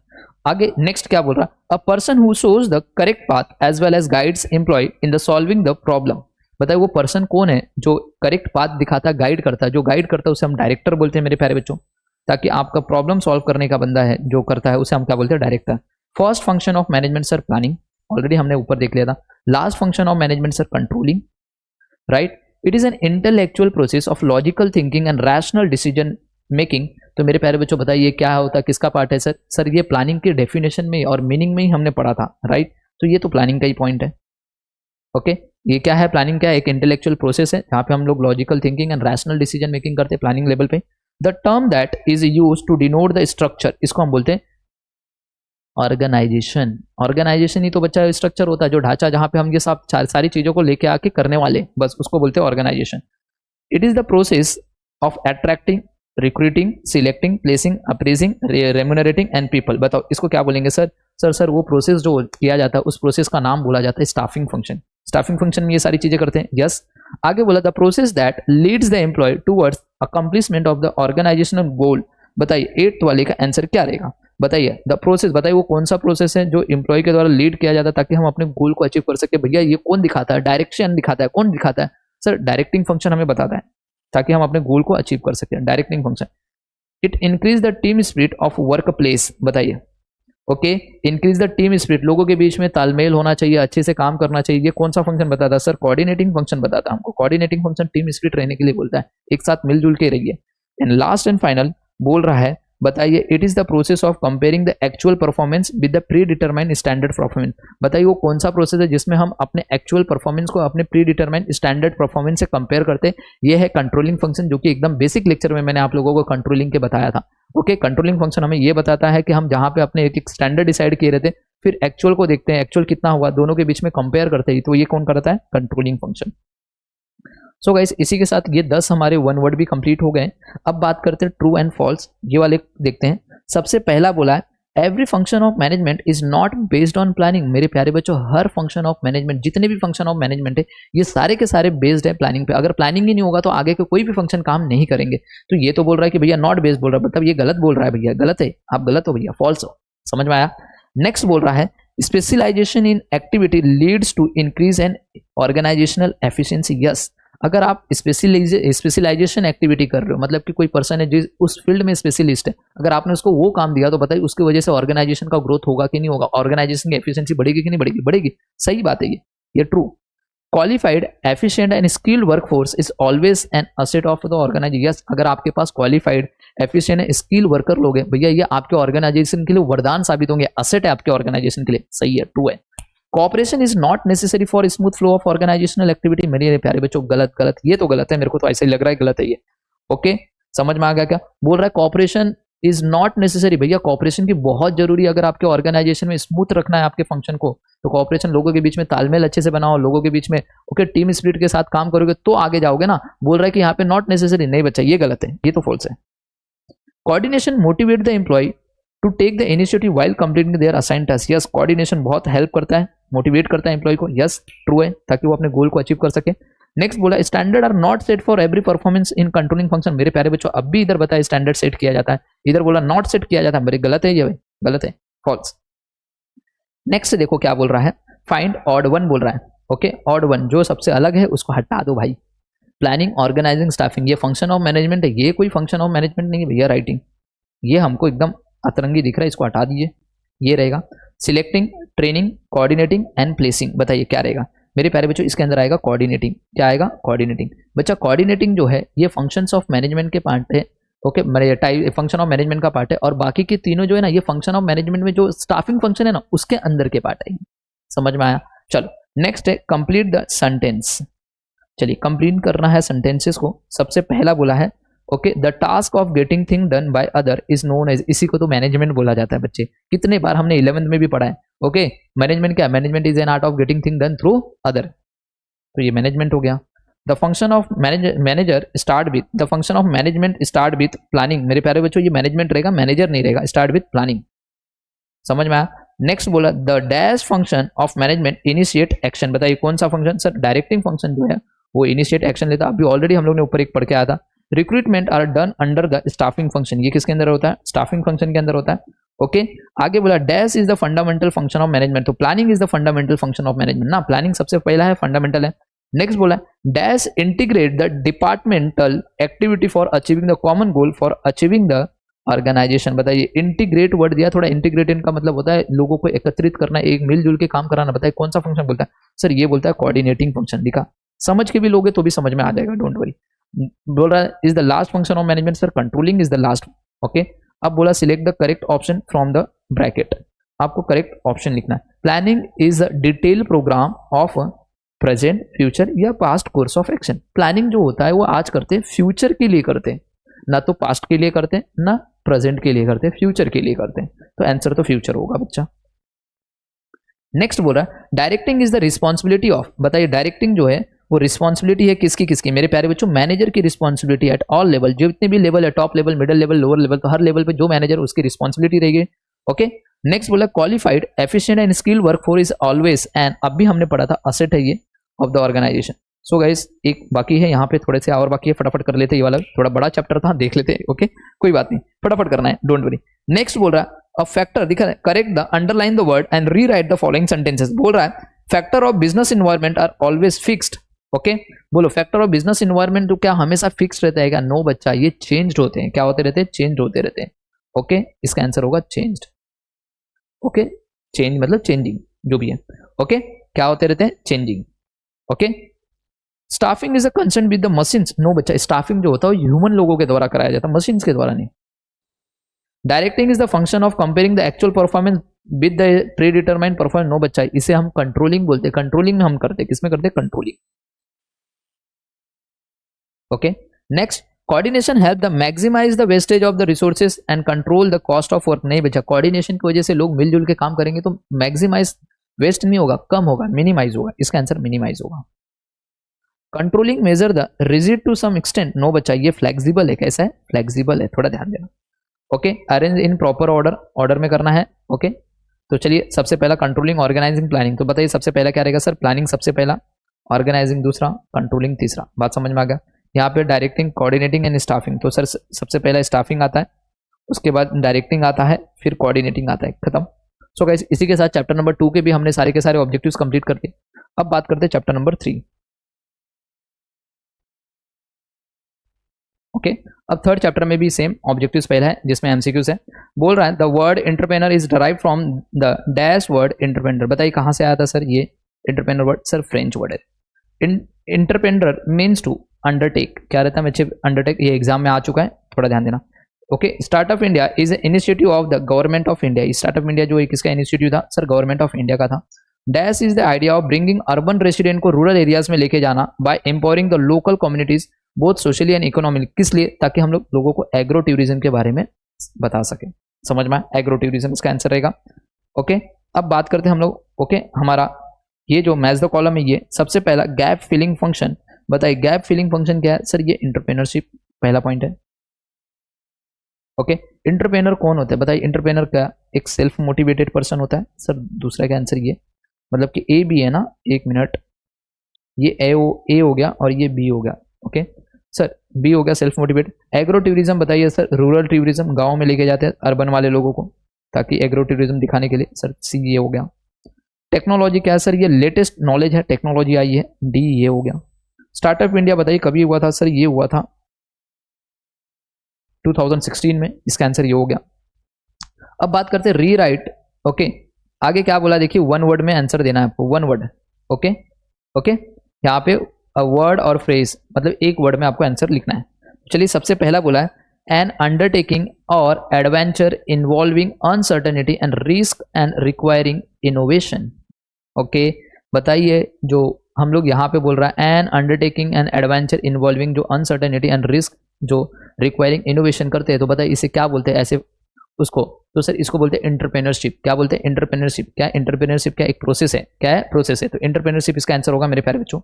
आगे नेक्स्ट क्या बोल रहा, a person who shows the correct path as well as guides employ in the solving the problem. बताइए वो पर्सन कौन है जो करेक्ट पाथ दिखाता है, गाइड करता है। जो गाइड करता है उसे हम डायरेक्टर बोलते हैं मेरे प्यारे बच्चों। ताकि आपका प्रॉब्लम सॉल्व करने का बंदा है जो करता है उसे हम क्या बोलते हैं, director. First function of management sir planning, already हमने ऊपर देख लिया था। Last function of management sir controlling, right. It is an intellectual process of logical thinking and rational decision making. तो मेरे प्यारे बच्चों बताइए क्या होता है, किसका पार्ट है सर। सर ये प्लानिंग के डेफिनेशन में और मीनिंग में ही हमने पढ़ा था, राइट। तो ये तो प्लानिंग का ही पॉइंट है। ओके, ये क्या है, प्लानिंग क्या है, एक इंटेलेक्चुअल प्रोसेस है जहाँ पे हम लोग logical thinking and rational decision making करते हैं प्लानिंग लेवल पे। The term that is use to denote the structure, इसको हम बोलते हैं ऑर्गेनाइजेशन। ऑर्गेनाइजेशन ही तो बच्चा स्ट्रक्चर होता है, जो ढांचा जहां पे हम ये सब सारी चीजों को लेके आके करने वाले, बस उसको बोलते हैं organisation. It is the process of attracting, recruiting, selecting, placing, appraising, remunerating and people. बताओ इसको क्या बोलेंगे सर। सर वो प्रोसेस जो किया जाता है उस प्रोसेस का नाम बोला जाता है स्टाफिंग फंक्शन। स्टाफिंग फंक्शन में ये सारी चीजें करते हैं, यस। आगे बोला the process that leads the employ towards accomplishment of the organisational goal. बताइए एट्थ वाले का आंसर क्या रहेगा, बताइए द प्रोसेस। बताइए वो कौन सा प्रोसेस है जो एम्प्लॉय के द्वारा लीड किया जाता है ताकि हम अपने गोल को अचीव कर सके। भैया ये कौन दिखाता है, डायरेक्शन दिखाता है। कौन दिखाता है सर, डायरेक्टिंग फंक्शन हमें बताता है ताकि हम अपने गोल को अचीव कर सके, directing function. It increase the team spirit of work place. बताइए okay, increase the team spirit, लोगों के बीच में तालमेल होना चाहिए, अच्छे से काम करना चाहिए। ये कौन सा फंक्शन बताता है सर, कोऑर्डिनेटिंग फंक्शन बताता है हमको। कोऑर्डिनेटिंग फंक्शन टीम स्पिरिट रहने के लिए बोलता है, एक साथ मिलजुल के रहिए। एंड लास्ट एंड फाइनल बोल रहा है, बताइए it is the process of comparing the actual performance with the pre determined standard performance. बताइए वो कौन सा प्रोसेस है जिसमें हम अपने एक्चुअल परफॉर्मेंस को अपने प्री डिटरमाइंड स्टैंडर्ड परफॉर्मेंस से कंपेयर करते हैं। ये है कंट्रोलिंग फंक्शन, जो कि एकदम बेसिक लेक्चर में मैंने आप लोगों को कंट्रोलिंग के बताया था। ओके, कंट्रोलिंग फंक्शन हमें ये बताता है कि हम जहां पे अपने एक स्टैंडर्ड डिसाइड किए रहते हैं, फिर एक्चुअल को देखते हैं, एक्चुअल कितना हुआ, दोनों के बीच में कंपेयर करते हैं। तो ये कौन करता है, कंट्रोलिंग फंक्शन। सो गाइस इसी के साथ ये 10 हमारे वन वर्ड भी कंप्लीट हो गए। अब बात करते हैं ट्रू एंड फॉल्स, ये वाले देखते हैं। सबसे पहला बोला है every function of management is not based on planning. मेरे प्यारे बच्चों हर फंक्शन ऑफ मैनेजमेंट, जितने भी फंक्शन ऑफ मैनेजमेंट है ये सारे के सारे बेस्ड है प्लानिंग पे। अगर प्लानिंग ही नहीं होगा तो आगे के कोई भी फंक्शन काम नहीं करेंगे। तो ये तो बोल रहा है कि भैया नॉट बेस्ड बोल रहा है, मतलब ये गलत बोल रहा है भैया, गलत है, आप गलत हो भैया, फॉल्स हो। समझ में आया। नेक्स्ट बोल रहा है specialisation in activity leads to increase and organisational efficiency. Yes, अगर आप स्पेशलाइजेशन एक्टिविटी कर रहे हो, मतलब कि कोई पर्सन है जिस उस फील्ड में स्पेशलिस्ट है, अगर आपने उसको वो काम दिया तो बताइए उसकी वजह से ऑर्गेनाइजेशन का ग्रोथ होगा कि नहीं होगा, ऑर्गेनाइजेशन की एफिशिएंसी बढ़ेगी कि नहीं बढ़ेगी, बढ़ेगी। सही बात है ये true. Qualified, efficient and skilled workforce is always an asset of the organisation. Yes, अगर आपके पास क्वालिफाइड, एफिशिएंट, स्किल वर्कर लोग हैं भैया, ये आपके ऑर्गेनाइजेशन के लिए वरदान साबित होंगे, असेट है आपके ऑर्गेनाइजेशन के लिए। सही है, ट्रू है। Cooperation is not necessary for smooth flow of organisational activity. मेरे प्यारे बच्चों, गलत, ये तो गलत है, मेरे को तो ऐसा ही लग रहा है गलत है ये। ओके, समझ में आ गया क्या? बोल रहा है कॉपरेशन इज नॉट नेसेसरी। भैया कॉपरेशन की बहुत जरूरी है, अगर आपके ऑर्गेनाइजेशन में स्मूथ रखना है आपके फंक्शन को, तो कॉपरेशन, लोगों के बीच में तालमेल अच्छे से बनाओ, लोगों के बीच में ओके टीम स्पिरिट के साथ काम करोगे तो आगे जाओगे ना। बोल रहा है कि यहाँ पे नॉट नेसेसरी, नहीं बच्चा ये गलत है, ये तो फॉल्स है। Coordination motivate the employ to take the initiative while completing their assigned task. Yes, coordination बहुत हेल्प करता है, मोटिवेट करता है एम्प्लॉय को। यस, ट्रू है, ताकि वो अपने गोल को अचीव कर सके। नेक्स्ट बोला standard are not set for every performance in controlling function. मेरे प्यारे बच्चों, अब भी इधर बताया स्टैंडर्ड सेट किया जाता है, इधर बोला नॉट सेट किया जाता है। मेरे गलत है ये भाई, गलत है, फॉल्स। नेक्स्ट देखो क्या बोल रहा है, फाइंड ऑड वन बोल रहा है। ओके, ऑड वन जो सबसे अलग है उसको हटा दो भाई। प्लानिंग, ऑर्गेनाइजिंग, स्टाफिंग, ये फंक्शन ऑफ मैनेजमेंट है, ये कोई फंक्शन ऑफ मैनेजमेंट नहीं है भैया। राइटिंग ये हमको एकदम अतरंगी दिख रहा है, इसको हटा दीजिए, ये रहेगा। Selecting, training, coordinating and placing, बताइए क्या रहेगा मेरे प्यारे बच्चों? इसके अंदर आएगा कोऑर्डिनेटिंग। क्या आएगा? कोऑर्डिनेटिंग। बच्चा कोऑर्डिनेटिंग जो है ये फंक्शंस ऑफ मैनेजमेंट के पार्ट है। ओके, मेरे टाइप फंक्शन ऑफ मैनेजमेंट का पार्ट है, और बाकी के तीनों जो है ना ये फंक्शन ऑफ मैनेजमेंट में जो स्टाफिंग फंक्शन है ना उसके अंदर के पार्ट है। समझ में आया? चलो नेक्स्ट है कंप्लीट द सेंटेंस। चलिए कंप्लीट करना है सेंटेंसेस को। सबसे पहला बोला है okay, the task of getting thing done by other is known as, इसी को तो मैनेजमेंट बोला जाता है बच्चे। कितने बार हमने 11th में भी पढ़ा है। ओके, मैनेजमेंट क्या है? Management is an art of getting thing done through other, तो ये मैनेजमेंट हो गया। The function of manager start with, the function of management start with planning. मेरे प्यारे बच्चों ये मैनेजमेंट रहेगा, मैनेजर नहीं रहेगा, स्टार्ट विथ प्लानिंग। समझ में आया? नेक्स्ट बोला the dash function of management initiate action. बताइए कौन सा फंक्शन? सर डायरेक्टिंग फंक्शन जो है वो इनिशिएट एक्शन लेता है। अभी ऑलरेडी हम लोग ने ऊपर एक पढ़ के आया था, recruitment are done under the staffing function. ये किसके अंदर होता है? स्टाफिंग फंक्शन के अंदर होता है। ओके, आगे बोला dash is the fundamental function of management, तो planning is the fundamental function of management ना, प्लानिंग सबसे पहला है, फंडामेंटल है। नेक्स्ट बोला dash integrate the departmental activity for achieving the common goal for achieving the organisation. बताइए integrate word दिया, थोड़ा इंटीग्रेटेड का मतलब होता है लोगों को एकत्रित करना, एक मिलजुल के काम कराना। बताइए कौन सा फंक्शन बोलता है? सर ये बोलता है कोऑर्डिनेटिंग फंक्शन। दिखा, समझ के भी लोगे तो भी समझ में आ जाएगा, डोंट वरी। बोल रहा है is the last function of management. Sir controlling is the last. Okay, अब बोला select the correct option from the bracket, आपको करेक्ट ऑप्शन लिखना है। Planning is a detail program of present, future या past course of action. Planning जो होता है वो आज करते हैं, फ्यूचर के लिए करते हैं, ना तो पास्ट के लिए करते हैं, ना प्रेजेंट के लिए करते हैं, फ्यूचर के लिए करते हैं। तो आंसर तो फ्यूचर होगा बच्चा। नेक्स्ट बोल रहा है directing is the responsibility of. बताइए डायरेक्टिंग जो है वो रिस्पॉन्सिबिलिटी है किसकी किसकी? मेरे प्यारे बच्चों मैनेजर की रिस्पॉन्सिबिलिटी एट ऑल लेवल, जितने भी लेवल है, top level, middle level, lower level, तो हर लेवल पे जो मैनेजर उसकी रिस्पॉन्सिबिलिटी रहेगी। ओके, नेक्स्ट बोला qualified, efficient and skilled workforce is always and, अब भी हमने पढ़ा था असेट है ये of the organisation. So guys एक बाकी है यहाँ पे, थोड़े से और बाकी है, फटाफट कर लेते हैं। ये वाला थोड़ा बड़ा चैप्टर था, देख लेते हैं। ओके, कोई बात नहीं, फटाफट करना है, डोंट वरी। नेक्स्ट बोल रहा है अ फैक्टर, दिखा correct the underline the word and rewrite the following sentences. बोल रहा है factor of business environment are always fixed. Okay, बोलो फैक्टर ऑफ बिजनेस एनवायरनमेंट तो क्या हमेशा फिक्स रहता है क्या? नो बच्चा, ये चेंज होते हैं। क्या होते रहते हैं? चेंज होते रहते हैं। ओके, इसका आंसर होगा चेंज्ड। ओके, चेंज मतलब चेंजिंग जो भी है। ओके, क्या होते रहते हैं? Changing. Okay, staffing is a concern with the machines. No बच्चा, स्टाफिंग जो होता है ह्यूमन लोगों के द्वारा कराया जाता है, मशीन्स के द्वारा नहीं। Directing is the function of comparing the actual performance with the predetermined performance. No बच्चा, इसे हम कंट्रोलिंग बोलते हैं। कंट्रोलिंग में हम करते हैं, किसमें करते हैं? Controlling. Okay, next coordination help the maximise the wastage of the resources and control the cost of work. नहीं बच्चा, कोऑर्डिनेशन की वजह से लोग मिलजुल के काम करेंगे तो मैक्सिमाइज, वेस्ट नहीं होगा, कम होगा, मिनिमाइज होगा। इसका आंसर मिनिमाइज होगा। Controlling measure the rigid to some extent. No बच्चा, ये फ्लेक्सिबल है। कैसा है? फ्लेक्सिबल है, थोड़ा ध्यान देना। Okay, arrange in proper order, order में करना है। ओके, तो चलिए सबसे पहला कंट्रोलिंग, ऑर्गेनाइजिंग, प्लानिंग। तो बताइए सबसे पहला क्या रहेगा? सर प्लानिंग सबसे पहला, ऑर्गेनाइजिंग दूसरा, कंट्रोलिंग तीसरा। बात समझ में आ गया? यहाँ पे डायरेक्टिंग, कोऑर्डिनेटिंग एंड स्टाफिंग। तो सर सबसे पहला स्टाफिंग आता है, उसके बाद डायरेक्टिंग आता है, फिर कोऑर्डिनेटिंग आता है, खत्म। सो गाइस इसी के साथ चैप्टर नंबर 2 के भी हमने सारे के सारे ऑब्जेक्टिव्स कंप्लीट कर दिए। अब बात करते हैं चैप्टर नंबर 3। ओके अब थर्ड चैप्टर में भी सेम ऑब्जेक्टिव्स पहला है जिसमें एमसीक्यूज है। बोल रहा है the word entrepreneur is derive from the dash word entrepreneur. बताइए कहाँ से आया था सर ये entrepreneur word? Sir French word है। Entrepreneur means to undertake. क्या रहता है बच्चे? अंडरटेक। ये एग्जाम में आ चुका है, थोड़ा ध्यान देना। Okay startup India is initiative of the government of India. Startup India जो किसका इनिशिएटिव था? सर गवर्नमेंट ऑफ इंडिया का था। Dash is the idea of bringing urban resident को रूरल एरियाज में लेके जाना by empowering the local communities both socially and economically. किस लिए? ताकि हम लोगों को एग्रो टूरिज्म के बारे में बता सके। समझ में? एग्रो टूरिज्म इसका आंसर रहेगा। ओके अब बात करते हैं हम लोग। ओके हमारा ये जो मैच द कॉलम है ये सबसे पहला गैप फिलिंग फंक्शन। बताइए गैप फिलिंग फंक्शन क्या है? सर ये एंटरप्रेन्योरशिप पहला पॉइंट है। ओके एंटरप्रेन्योर कौन होता है? बताइए एंटरप्रेन्योर क्या? एक सेल्फ मोटिवेटेड पर्सन होता है। सर दूसरा का आंसर ये, मतलब कि ए बी है ना, एक मिनट, ये ए हो गया और ये बी हो गया। ओके सर बी हो गया सेल्फ मोटिवेटेड। एग्रो टूरिज्म बताइए सर? रूरल टूरिज्म, गांव में लेके जाते हैं अर्बन वाले लोगों को ताकि एग्रो टूरिज्म दिखाने के लिए। सर सी ये हो गया। टेक्नोलॉजी क्या है? सर ये लेटेस्ट नॉलेज है, टेक्नोलॉजी आई है। डी ये हो गया। स्टार्टअप इंडिया बताइए कभी हुआ था? सर ये हुआ था 2016 में, इसका आंसर ये हो गया। अब बात करते हैं रीराइट। ओके आगे क्या बोला देखिए, वन वर्ड में आंसर देना है आपको, वन वर्ड। ओके ओके यहाँ पे वर्ड और फ्रेज, मतलब एक वर्ड में आपको आंसर लिखना है। चलिए सबसे पहला बोला है एन अंडरटेकिंग और adventure involving uncertainty and risk and requiring innovation. Okay बताइए जो हम लोग यहाँ पे बोल रहा है N undertaking and adventure involving जो अनसर्टेनिटी एंड रिस्क जो रिक्वायरिंग इनोवेशन करते हैं, तो बताइए इसे क्या बोलते हैं ऐसे उसको? तो सर इसको बोलते हैं एंटरप्रेन्योरशिप। क्या बोलते हैं? एंटरप्रेन्योरशिप। क्या एंटरप्रेन्योरशिप? क्या एक प्रोसेस है? क्या है? प्रोसेस है। तो एंटरप्रेन्योरशिप इसका आंसर होगा मेरे प्यारे बच्चों।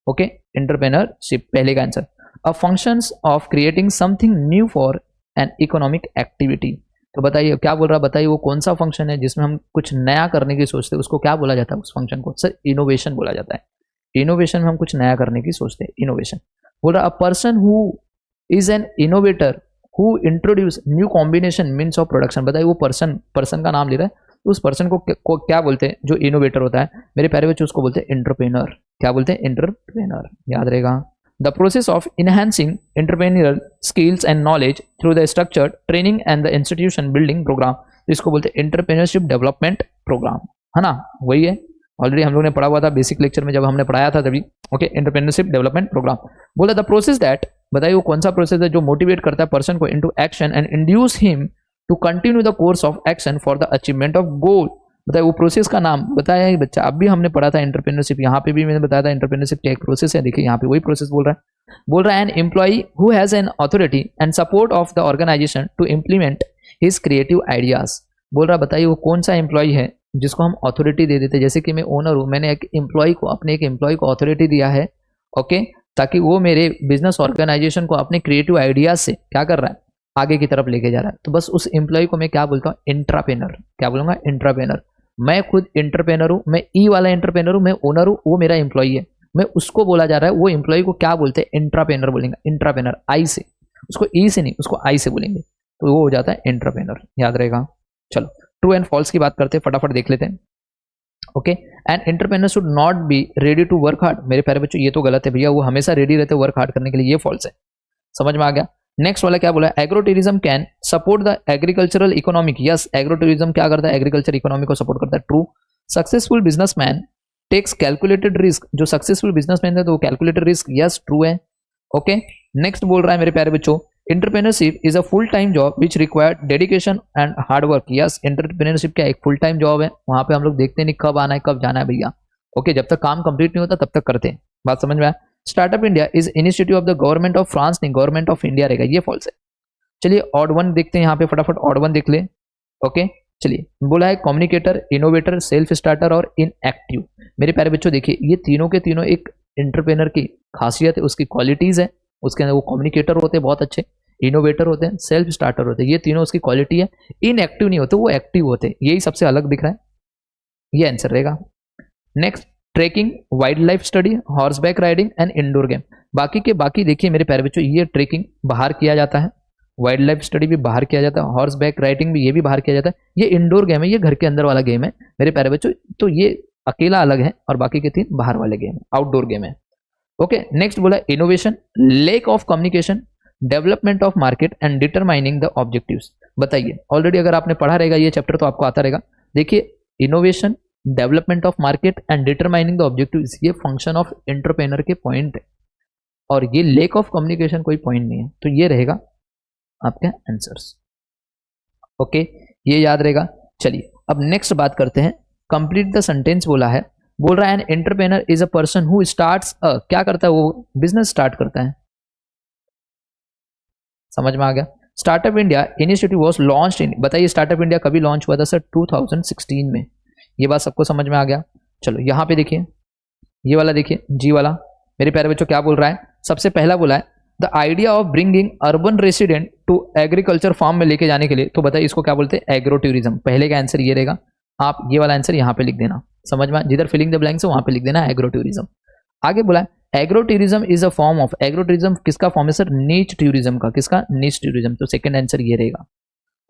ओके एंटरप्रेन्योरशिप पहले का answer. A functions of creating something new for an economic activity. तो बताइए क्या बोल रहा है? बताइए वो कौन सा फंक्शन है जिसमें हम कुछ नया करने की सोचते हैं, उसको क्या बोला जाता है? उस फंक्शन को सर इनोवेशन बोला जाता है। इनोवेशन में हम कुछ नया करने की सोचते हैं, इनोवेशन। बोल रहा a person who is an innovator who introduce new combination means of production. बताइए वो पर्सन का नाम ले रहा है, तो उस पर्सन को क्या बोलते हैं? जो इनोवेटर होता है मेरे प्यारे बच्चों उसको बोलते हैं एंटरप्रेन्योर। क्या बोलते हैं? एंटरप्रेन्योर, याद रहेगा। The process of enhancing entrepreneurial skills and knowledge through the structured training and the institution building program, इसको बोलते हैं एंटरप्रेन्योरशिप डेवलपमेंट प्रोग्राम, है ना? वही है, ऑलरेडी हम लोग ने पढ़ा हुआ था बेसिक लेक्चर में जब हमने पढ़ाया था तभी। ओके एंटरप्रेन्योरशिप डेवलपमेंट प्रोग्राम बोला द प्रोसेस दैट, बताइए वो कौन सा प्रोसेस है जो मोटिवेट करता है पर्सन को into action and induce him to continue the course of action for the achievement of goal. बताइए वो प्रोसेस का नाम बताया ही बच्चा, अब भी हमने पढ़ा था एंटरप्रेन्योरशिप, यहाँ पे भी मैंने बताया था एंटरप्रेन्योरशिप क्या एक प्रोसेस है। देखिए यहाँ पे वही प्रोसेस बोल रहा है an employee who has an authority and support of the organisation to implement his creative ideas. बोल रहा बताइए वो कौन सा एम्प्लॉय है जिसको हम अथॉरिटी दे देते हैं। जैसे कि मैं ओनर हूँ, मैंने एक एम्प्लॉय को, अपने एक एम्प्लॉय को अथॉरिटी दिया है, ओके, ताकि वो मेरे बिजनेस ऑर्गेनाइजेशन को अपने क्रिएटिव आइडियाज से क्या कर रहा है? आगे की तरफ लेके जा रहा है। तो बस उस एम्प्लॉय को मैं क्या बोलता हूँ? एंटरप्रेन्योर। क्या बोलूंगा? एंटरप्रेन्योर। मैं खुद एंटरप्रेन्योर हूँ, मैं ई वाला एंटरप्रेन्योर हूँ, मैं ओनर हूँ, वो मेरा एम्प्लॉय है, मैं उसको बोला जा रहा है, वो एम्प्लॉय को क्या बोलते हैं? एंटरप्रेन्योर बोलेंगे। एंटरप्रेन्योर आई से, उसको ई से नहीं, उसको आई से बोलेंगे, तो वो हो जाता है एंटरप्रेन्योर, याद रहेगा। चलो ट्रू एंड फॉल्स की बात करते हैं, फटाफट देख लेते हैं। Okay and entrepreneur should not be ready to work hard. मेरे प्यारे बच्चों ये तो गलत है भैया, वो हमेशा रेडी रहते वर्क हार्ड करने के लिए, ये फॉल्स है। समझ में आ गया? नेक्स्ट वाला क्या बोला? Agro tourism can support the agricultural economic. Yes agro tourism क्या करता है? एग्रीकल्चर इकोनॉमी को सपोर्ट करता है। True. Successful businessman takes calculated risk. जो सक्सेसफुल बिजनेसमैन है तो वो कैलकुलेटेड रिस्क, यस ट्रू है। ओके नेक्स्ट बोल रहा है मेरे प्यारे बच्चों entrepreneurship is a full time job which required dedication and hard work. Yes entrepreneurship क्या एक फुल टाइम जॉब है, वहां पे हम लोग देखते नहीं कब आना है कब जाना है भैया। ओके जब तक काम कंप्लीट नहीं होता तब तक करते हैं, बात समझ में आया? Startup India is initiative of the government of France, नहीं गवर्नमेंट ऑफ इंडिया रहेगा, ये फॉल्स है। चलिए ऑड वन देखते हैं यहाँ पे, फटाफट ऑड वन देख ले। ओके चलिए बोला है कम्युनिकेटर, इनोवेटर, सेल्फ स्टार्टर और इनएक्टिव। मेरे प्यारे बच्चों देखिए ये तीनों के तीनों एक एंटरप्रेन्योर की खासियत है, उसकी क्वालिटीज है। उसके अंदर वो कम्युनिकेटर होते हैं बहुत अच्छे, इनोवेटर होते हैं, सेल्फ स्टार्टर होते हैं, ये तीनों उसकी क्वालिटी है। इनएक्टिव नहीं होते, वो एक्टिव होते हैं, यही सबसे अलग दिख रहा है, ये आंसर रहेगा। Next trekking, wild life study, horse back riding and indoor game. बाकी के बाकी देखिए मेरे प्यारे बच्चों ये ट्रेकिंग बाहर किया जाता है, वाइल्ड लाइफ स्टडी भी बाहर किया जाता है, हॉर्स बैक राइडिंग भी ये भी बाहर किया जाता है। ये इंडोर गेम है, ये घर के अंदर वाला गेम है मेरे प्यारे बच्चों, तो ये अकेला अलग है और बाकी के तीन बाहर वाले गेम है, आउटडोर गेम है। ओके नेक्स्ट बोला innovation, lake of communication, development of market and determining the objectives. बताइए, ऑलरेडी अगर आपने पढ़ा रहेगा ये चैप्टर तो आपको आता रहेगा। देखिए, innovation, development of market and determining the objectives, ये फंक्शन ऑफ एंटरप्रेन्योर के पॉइंट है, और ये लेक ऑफ कम्युनिकेशन कोई पॉइंट नहीं है, तो ये रहेगा आपके आंसर्स। ओके, ये याद रहेगा। चलिए अब नेक्स्ट बात करते हैं, कंप्लीट द सेंटेंस बोला है, बोल रहा है an entrepreneur is a person who starts a, क्या करता है वो, बिजनेस स्टार्ट करता है। समझ में आ गया। Startup India initiative was launched in, बताइए स्टार्टअप इंडिया कभी लॉन्च हुआ था सर? 2016 में। ये बात सबको समझ में आ गया। चलो यहाँ पे देखिए, ये वाला देखिए, जी वाला, मेरे प्यारे बच्चों क्या बोल रहा है, सबसे पहला बोला है the idea of bringing urban resident to agriculture farm में लेके जाने के लिए, तो बताइए इसको क्या बोलते हैं? Agro tourism. पहले का आंसर ये रहेगा, आप ये वाला आंसर यहाँ पे लिख देना, समझ में, जिधर फिलिंग द ब्लैंक्स है वहां पे लिख देना एग्रो टूरिज्म। आगे बोला है agro tourism is a form of, agro tourism किसका फॉर्म है सर? नीच टूरिज्म का। किसका? नीच टूरिज्म। तो सेकंड आंसर ये रहेगा।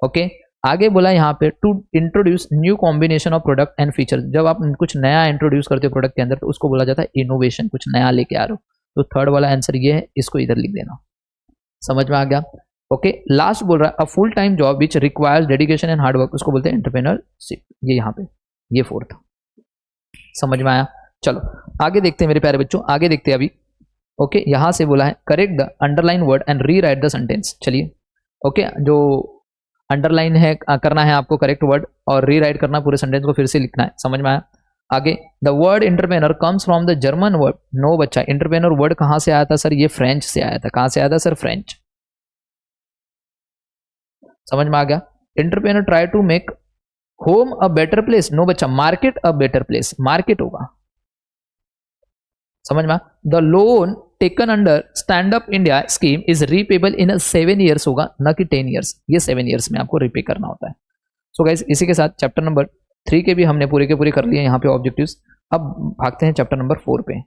ओके, आगे बोला यहाँ पे to introduce new combination of product and feature, जब आप कुछ नया इंट्रोड्यूस करते हो प्रोडक्ट के अंदर तो उसको बोला जाता है इनोवेशन, कुछ नया लेके आ रहे हो। तो थर्ड वाला आंसर ये है, इसको इधर लिख देना, समझ में आ गया। ओके, लास्ट बोल रहा है अ full time job which requires dedication and hard work, उसको बोलते हैं एंटरप्रेन्योरशिप। ये यहाँ पे, ये फोर्थ, समझ में आया। चलो आगे देखते हैं मेरे प्यारे बच्चों, आगे देखते हैं अभी। ओके, यहां से बोला है correct the underline word and re right the sentence. चलिए ओके, जो अंडरलाइन है करना है आपको करेक्ट वर्ड, और री राइट करना, पूरे सेंटेंस को फिर से लिखना है, समझ में आया। आगे the word entrepreneur comes from the German word, no बच्चा, एंटरप्रेन्योर वर्ड कहां से आया था सर? ये फ्रेंच से आया था। कहां से आया था सर? फ्रेंच। समझ में आ गया। Entrepreneur try to make home a better place, no बच्चा, market a better place, market होगा, समझ में। The loan taken under stand up India scheme is repayable in 7 years होगा, ना कि 10 ईयर्स, ये 7 ईयर्स में आपको रीपे करना होता है। सो गाइस, इसी के साथ चैप्टर नंबर 3 के भी हमने पूरे के पूरे कर लिए यहाँ पे ऑब्जेक्टिव्स। अब भागते हैं चैप्टर नंबर 4 पे।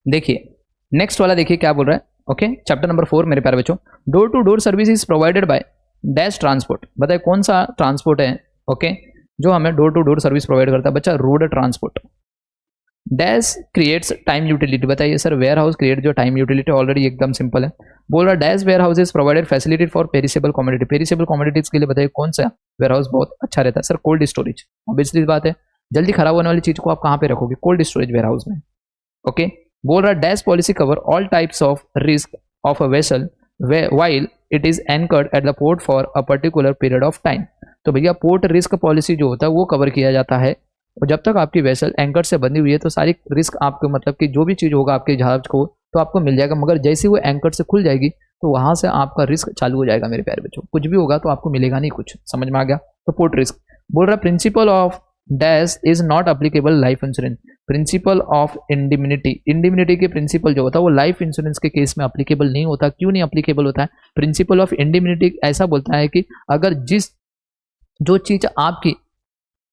देखिए नेक्स्ट वाला, देखिए क्या बोल रहा है। ओके, चैप्टर नंबर 4 मेरे प्यारे बच्चों, door to door service is provided by dash transport. बताइए कौन सा ट्रांसपोर्ट है ओके जो हमें door to door service provide करता है? बच्चा, road transport. Dash creates time utility, बताइए सर वेयर हाउस क्रिएट जो टाइम यूटिलिटी, ऑलरेडी एकदम सिंपल है। बोल रहा dash warehouse is provided facility for perishable commodity, perishable commodities के लिए बताइए कौन सा वेयर हाउस बहुत अच्छा रहता है सर? Cold storage. ऑब्वियसली बात है, जल्दी खराब होने वाली चीज को आप कहाँ पे रखोगे? कोल्ड स्टोरेज वेयर हाउस में। ओके, बोल रहा dash policy cover all types of risk of a vessel while it is anchored at the port for a particular period of time. तो भैया पोर्ट रिस्क पॉलिसी जो होता है वो cover किया जाता है, और जब तक आपकी वेसल एंकर से बंधी हुई है तो सारी रिस्क आपको, मतलब कि जो भी चीज़ होगा आपके जहाज को तो आपको मिल जाएगा, मगर जैसे वो एंकर से खुल जाएगी तो वहां से आपका रिस्क चालू हो जाएगा मेरे प्यारे बच्चों, कुछ भी होगा तो आपको मिलेगा नहीं कुछ, समझ में आ गया। तो पोर्ट रिस्क। बोल रहा principle of dash is not applicable life insurance, principle of indemnity, indemnity के प्रिंसिपल जो होता है वो लाइफ इंश्योरेंस के केस में अप्लीकेबल नहीं होता। क्यों नहीं अप्लीकेबल होता है? प्रिंसिपल ऑफ इंडिमिनिटी ऐसा बोलता है कि अगर जो चीज आपकी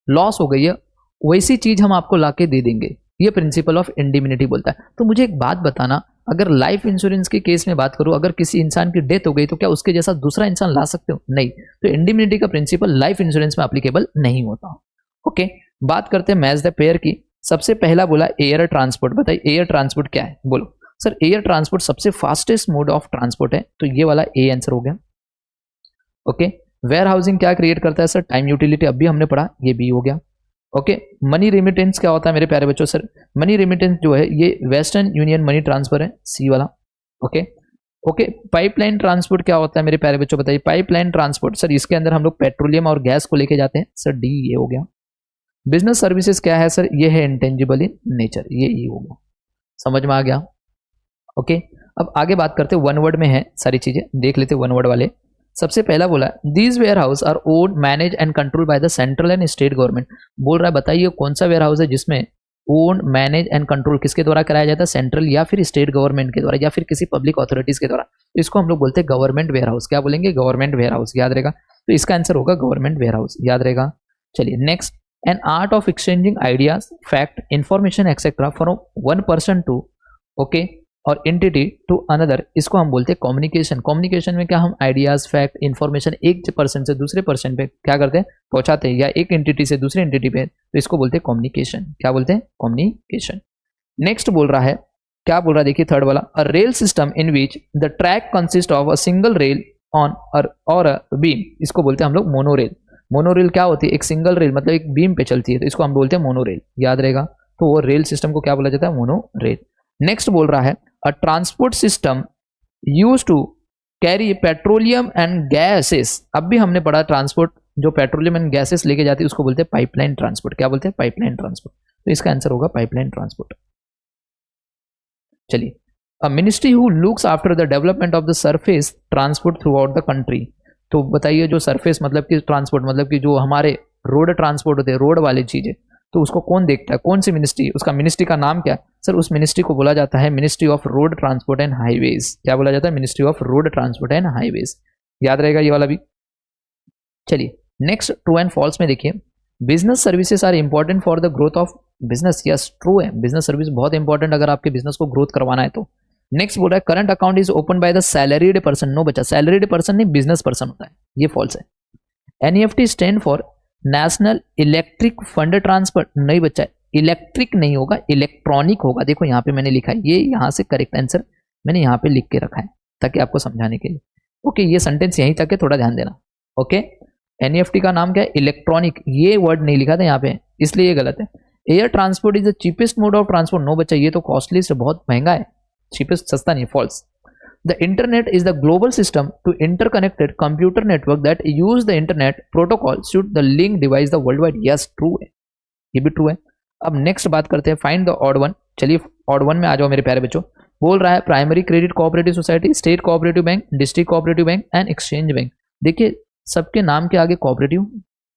लॉस हो गई है वैसी चीज हम आपको लाके दे देंगे, ये प्रिंसिपल ऑफ इंडिमिनिटी बोलता है। तो मुझे एक बात बताना, अगर लाइफ इंश्योरेंस के केस में बात करूं, अगर किसी इंसान की डेथ हो गई तो क्या उसके जैसा दूसरा इंसान ला सकते हो? नहीं। तो इंडिमिनिटी का प्रिंसिपल लाइफ इंश्योरेंस में एप्लीकेबल नहीं होता। ओके, बात करते हैं मैच द पेयर की। सबसे पहला बोला एयर ट्रांसपोर्ट, बताइए एयर ट्रांसपोर्ट क्या है? बोलो सर, एयर ट्रांसपोर्ट सबसे फास्टेस्ट मोड ऑफ ट्रांसपोर्ट है, तो ये वाला ए आंसर हो गया। ओके, वेयर हाउसिंग क्या क्रिएट करता है सर? टाइम यूटिलिटी, अभी हमने पढ़ा, ये बी हो गया। ओके, मनी रेमिटेंस क्या होता है मेरे प्यारे बच्चों? सर मनी रेमिटेंस जो है ये वेस्टर्न यूनियन मनी ट्रांसफर है, सी वाला। ओके ओके, पाइपलाइन ट्रांसपोर्ट क्या होता है मेरे प्यारे बच्चों? बताइए पाइपलाइन ट्रांसपोर्ट, सर इसके अंदर हम लोग पेट्रोलियम और गैस को लेके जाते हैं, सर डी ये हो गया। बिजनेस सर्विसेज क्या है सर? ये है इंटेंजिबल इन नेचर, ये ई हो गया, समझ में आ गया। ओके, अब आगे बात करते हैं, वन वर्ड में है सारी चीजें, देख लेते वन वर्ड वाले। सबसे पहला बोला these ware house our own manage and control by the central and state government. बोल रहा है बताइए कौन सा वेयर हाउस है जिसमें ओन मैनेज एंड कंट्रोल किसके द्वारा कराया जाता है? सेंट्रल या फिर स्टेट गवर्नमेंट के द्वारा या फिर किसी पब्लिक अथॉरिटीज के द्वारा। तो इसको हम लोग बोलते हैं गवर्नमेंट वेयर हाउस। क्या बोलेंगे? गवर्नमेंट वेयर हाउस, याद रहेगा। तो इसका आंसर होगा गवर्नमेंट वेयर हाउस, याद रहेगा। चलिए next, an art of exchanging ideas fact information etcetera from one person to okay और एंटिटी टू अनदर, इसको हम बोलते हैं कम्युनिकेशन। कम्युनिकेशन में क्या हम आइडियाज फैक्ट इंफॉर्मेशन एक पर्सन से दूसरे पर्सन पे क्या करते हैं? पहुंचाते हैं, या एक एंटिटी से दूसरे एंटिटी पे, तो इसको बोलते हैं कम्युनिकेशन। क्या बोलते हैं? कम्युनिकेशन। नेक्स्ट बोल रहा है क्या बोल रहा है देखिए थर्ड वाला, a rail system in which the track consist of a single rail on और अ बीम, इसको बोलते हैं हम लोग मोनोरेल। मोनोरेल क्या होती है, एक सिंगल रेल मतलब एक बीम पे चलती है, तो इसको हम बोलते हैं मोनोरेल, याद रहेगा। तो वो रेल सिस्टम को क्या बोला जाता है, मोनोरेल। नेक्स्ट बोल रहा है a transport system use to carry petroleum and gases, अब भी हमने पढ़ा ट्रांसपोर्ट जो पेट्रोलियम एंड गैसेस लेके जाती है उसको बोलते हैं पाइपलाइन ट्रांसपोर्ट। क्या बोलते हैं, पाइपलाइन ट्रांसपोर्ट। तो इसका आंसर होगा पाइपलाइन ट्रांसपोर्ट। चलिए, अ ministry who looks after the development of the surface transport through out the country, तो बताइए जो सरफेस मतलब कि ट्रांसपोर्ट मतलब कि जो हमारे रोड ट्रांसपोर्ट होते हैं, रोड वाली चीजें, तो उसको कौन देखता है, कौन सी मिनिस्ट्री, उसका मिनिस्ट्री का नाम क्या है सर, उस मिनिस्ट्री को बोला जाता है ministry of road transport and highways. क्या बोला जाता है, ministry of road transport and highways, याद रहेगा ये वाला भी। चलिए नेक्स्ट, ट्रू एंड फॉल्स में देखिए, business services are important for the growth of business, yes true है, बिजनेस सर्विस बहुत इंपॉर्टेंट अगर आपके बिजनेस को ग्रोथ करवाना है तो। नेक्स्ट बोल रहा है current account is open by the salaried person, no बच्चा, सैलरीड पर्सन नहीं बिजनेस पर्सन होता है, ये फॉल्स है। NEFT stand for national electric fund transfer, नहीं बच्चा, इलेक्ट्रिक नहीं होगा, इलेक्ट्रॉनिक होगा। देखो यहाँ पे मैंने लिखा है, ये यहाँ से करेक्ट आंसर मैंने यहाँ पे लिख के रखा है ताकि आपको समझाने के लिए। ओके, ये सेंटेंस यहीं तक है, थोड़ा ध्यान देना। ओके, एनईएफटी का नाम क्या है, इलेक्ट्रॉनिक, ये वर्ड नहीं लिखा था यहाँ पे इसलिए ये गलत है। Air transport is the cheapest mode of transport, no बच्चा, ये तो कॉस्टली से बहुत महंगा है, चीपेस्ट सस्ता नहीं, false. The internet is the global system to interconnected computer network that use the internet protocol should the link device the worldwide, yes true है, ये भी ट्रू है। अब नेक्स्ट बात करते हैं फाइंड द ऑड वन। चलिए ऑड वन में आ जाओ मेरे प्यारे बच्चों। बोल रहा है primary credit cooperative society, state cooperative bank, district cooperative bank and exchange bank. देखिए सबके नाम के आगे कोऑपरेटिव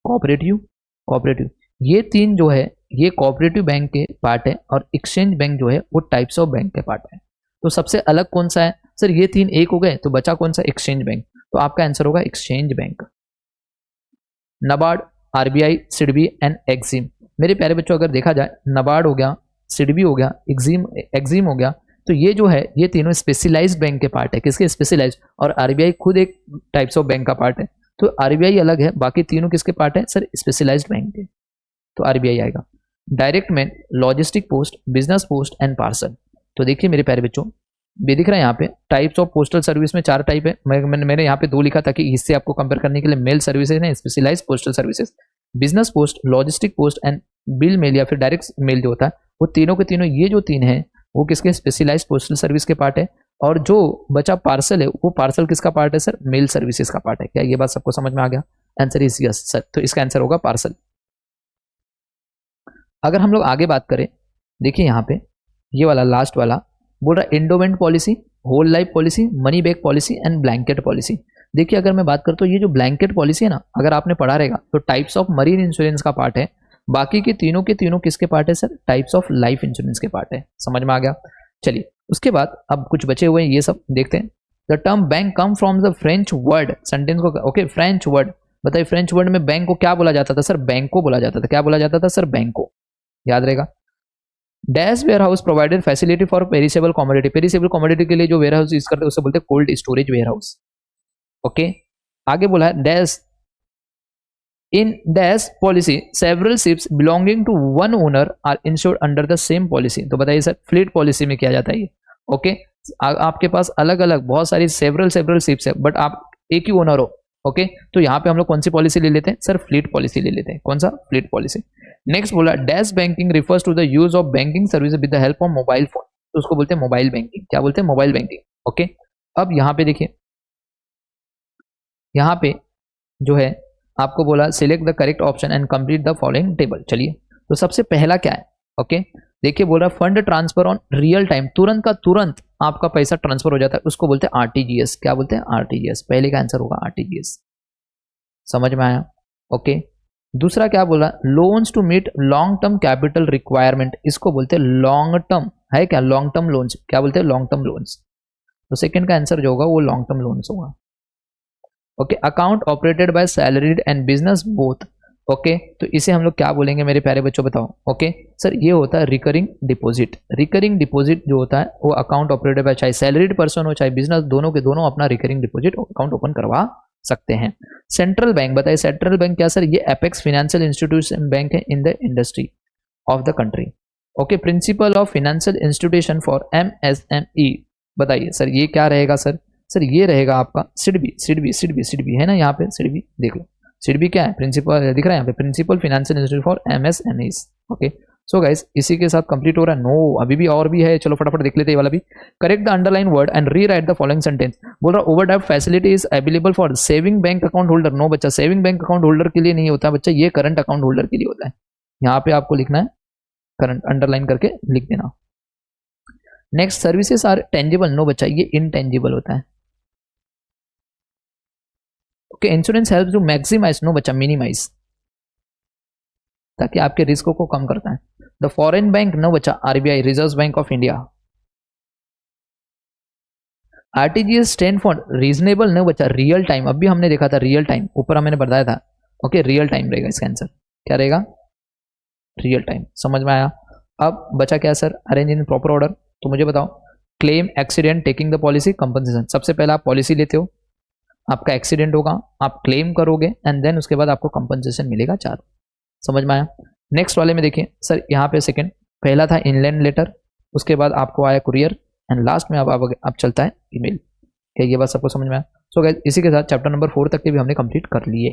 कोऑपरेटिव कोऑपरेटिव, ये तीन जो है ये कोऑपरेटिव बैंक के पार्ट है और एक्सचेंज बैंक जो है वो टाइप्स ऑफ बैंक के पार्ट है। तो सबसे अलग कौन सा है सर, ये तीन एक हो गए, तो बचा कौन सा, एक्सचेंज बैंक, तो आपका आंसर होगा exchange bank. NABARD, RBI, SIDBI and Exim. मेरे प्यारे बच्चों अगर देखा जाए नबार्ड हो गया, सिडबी हो गया, एक्सिम हो गया, तो ये जो है ये तीनों स्पेशलाइज्ड बैंक के पार्ट है, किसके, स्पेशलाइज्ड, और आरबीआई खुद एक टाइप्स ऑफ बैंक का पार्ट है। तो आरबीआई अलग है, बाकी तीनों किसके पार्ट है सर, स्पेशलाइज्ड बैंक के, तो आरबीआई आएगा। Direct mail, logistic post, business post and parcel. तो देखिए मेरे प्यारे बच्चों भी दिख रहा है यहाँ पे टाइप्स ऑफ पोस्टल सर्विस में 4 टाइप है, मैंने यहाँ पे 2 लिखा ताकि इससे आपको कंपेयर करने के लिए, मेल सर्विसेज है, specialised postal services, business post, logistic post and bill mail या फिर डायरेक्ट मेल जो होता है, वो तीनों के तीनों ये जो 3 है वो किसके, स्पेशलाइज्ड पोस्टल सर्विस के पार्ट है। और जो बचा पार्सल है वो पार्सल किसका पार्ट है सर, मेल सर्विसेज का पार्ट है। क्या ये बात सबको समझ में आ गया, आंसर इज यस सर, तो इसका आंसर होगा पार्सल। अगर हम लोग आगे बात करें, देखिए यहाँ पे ये वाला लास्ट वाला बोल रहा है endowment policy, whole life policy, money back policy and blanket policy. देखिए अगर मैं बात करता हूँ ये जो ब्लैंकेट पॉलिसी है ना, अगर आपने पढ़ा रहेगा तो टाइप्स ऑफ मरीन इंश्योरेंस का पार्ट है, बाकी के तीनों किसके पार्ट है sir, types of life insurance के पार्ट है। समझ में आ गया। चलिए उसके बाद अब कुछ बचे हुए हैं ये सब देखते हैं। The term bank come from the French word, sentence को ओके फ्रेंच वर्ड बताइए, फ्रेंच वर्ड में बैंक को क्या बोला जाता था सर, बैंक को बोला जाता था। क्या बोला जाता था सर, बैंक को, याद रहेगा। Dash warehouse provided facility for perishable commodity, perishable commodity के लिए जो वेयर हाउस यूज करते हैं उसे बोलते हैं cold storage warehouse. Okay आगे बोला है dash in dash policy several ships belonging to one owner are insured under the same policy. तो बताइए सर फ्लीट पॉलिसी में किया जाता है ये। ओके आपके पास अलग अलग बहुत सारी सेवरल शिप्स है बट आप एक ही ओनर हो। ओके तो यहाँ पे हम लोग कौन सी पॉलिसी ले लेते हैं सर, फ्लीट पॉलिसी ले लेते हैं। कौन सा, फ्लीट पॉलिसी। नेक्स्ट बोला dash banking refers to the use of banking service with the help of mobile phone, तो उसको बोलते हैं मोबाइल बैंकिंग। क्या बोलते हैं, मोबाइल बैंकिंग। ओके अब यहाँ पे देखिए, यहाँ पे जो है आपको बोला select the correct option and complete the following table. चलिए तो सबसे पहला क्या है, ओके देखिए बोल रहा fund transfer on real time, तुरंत का तुरंत आपका पैसा ट्रांसफर हो जाता है, उसको बोलते हैं आरटीजीएस। क्या बोलते हैं, आरटीजीएस। पहले का आंसर होगा आरटीजीएस। समझ में आया। ओके दूसरा क्या बोला, loans to meet long term capital requirement, इसको बोलते हैं लॉन्ग टर्म, है क्या, लॉन्ग टर्म लोन्स। क्या बोलते हैं, लॉन्ग टर्म लोन्स। तो सेकंड का आंसर जो होगा वो लॉन्ग टर्म लोन्स होगा। Okay account operated by salaried and business both. Okay तो इसे हम लोग क्या बोलेंगे मेरे प्यारे बच्चों, बताओ। ओके सर ये होता है रिकरिंग डिपॉजिट। रिकरिंग डिपॉजिट जो होता है वो अकाउंट ऑपरेटेड बाय, चाहे सैलरीड पर्सन हो चाहे बिजनेस, दोनों के दोनों अपना रिकरिंग डिपॉजिट अकाउंट ओपन करवा सकते हैं। सेंट्रल बैंक बताइए, सेंट्रल बैंक क्या सर, ये एपेक्स फाइनेंशियल इंस्टीट्यूशन बैंक है in the industry of the country. Okay, principle of financial institution for MSME, बताइए सर ये क्या रहेगा सर? सर ये रहेगा आपका सिडबी है ना, यहाँ पे सिडबी देख लो, सिडबी क्या है? प्रिंसिपल दिख रहा है यहाँ पे, principal financial institute for MSMEs। Okay, so guys इसी के साथ कंप्लीट हो रहा है। नो अभी भी और भी है, चलो फटाफट देख लेते हैं ये वाला भी। Correct the underline word and rewrite the following sentence. बोल रहा overdraft facility is available for saving bank account holder. No बच्चा, सेविंग बैंक अकाउंट होल्डर के लिए नहीं होता बच्चा, ये करंट अकाउंट होल्डर के लिए होता है। यहाँ पे आपको लिखना है करंट, अंडरलाइन करके लिख देना। Next, services are tangible. No बच्चा, ये इनटेंजिबल होता है। Okay, insurance help to maximize. No बच्चा, मिनिमाइज, ताकि आपके रिस्कों को कम करता है। The foreign bank. नो बच्चा, RBI, reserve bank of India. RTGS stand for reasonable. No बच्चा, रियल टाइम, अभी हमने देखा था रियल टाइम, ऊपर हमने बताया था। ओके, रियल टाइम रहेगा इसका आंसर, क्या रहेगा? Real time. समझ में आया? अब बचा क्या sir? Arrange in proper order. तो मुझे बताओ, claim, accident, taking the policy, compensation. सबसे पहले आप पॉलिसी लेते हो, आपका एक्सीडेंट होगा, आप क्लेम करोगे एंड देन उसके बाद आपको कंपनसेशन मिलेगा 4। समझ में आया? नेक्स्ट वाले में देखिए सर, यहाँ पे सेकंड, पहला था इनलैंड लेटर, उसके बाद आपको आया कुरियर एंड लास्ट में अब चलता है ईमेल। क्या ये बात सबको समझ में आया? सो गाइस इसी के साथ चैप्टर नंबर 4 तक के भी हमने कंप्लीट कर लिए।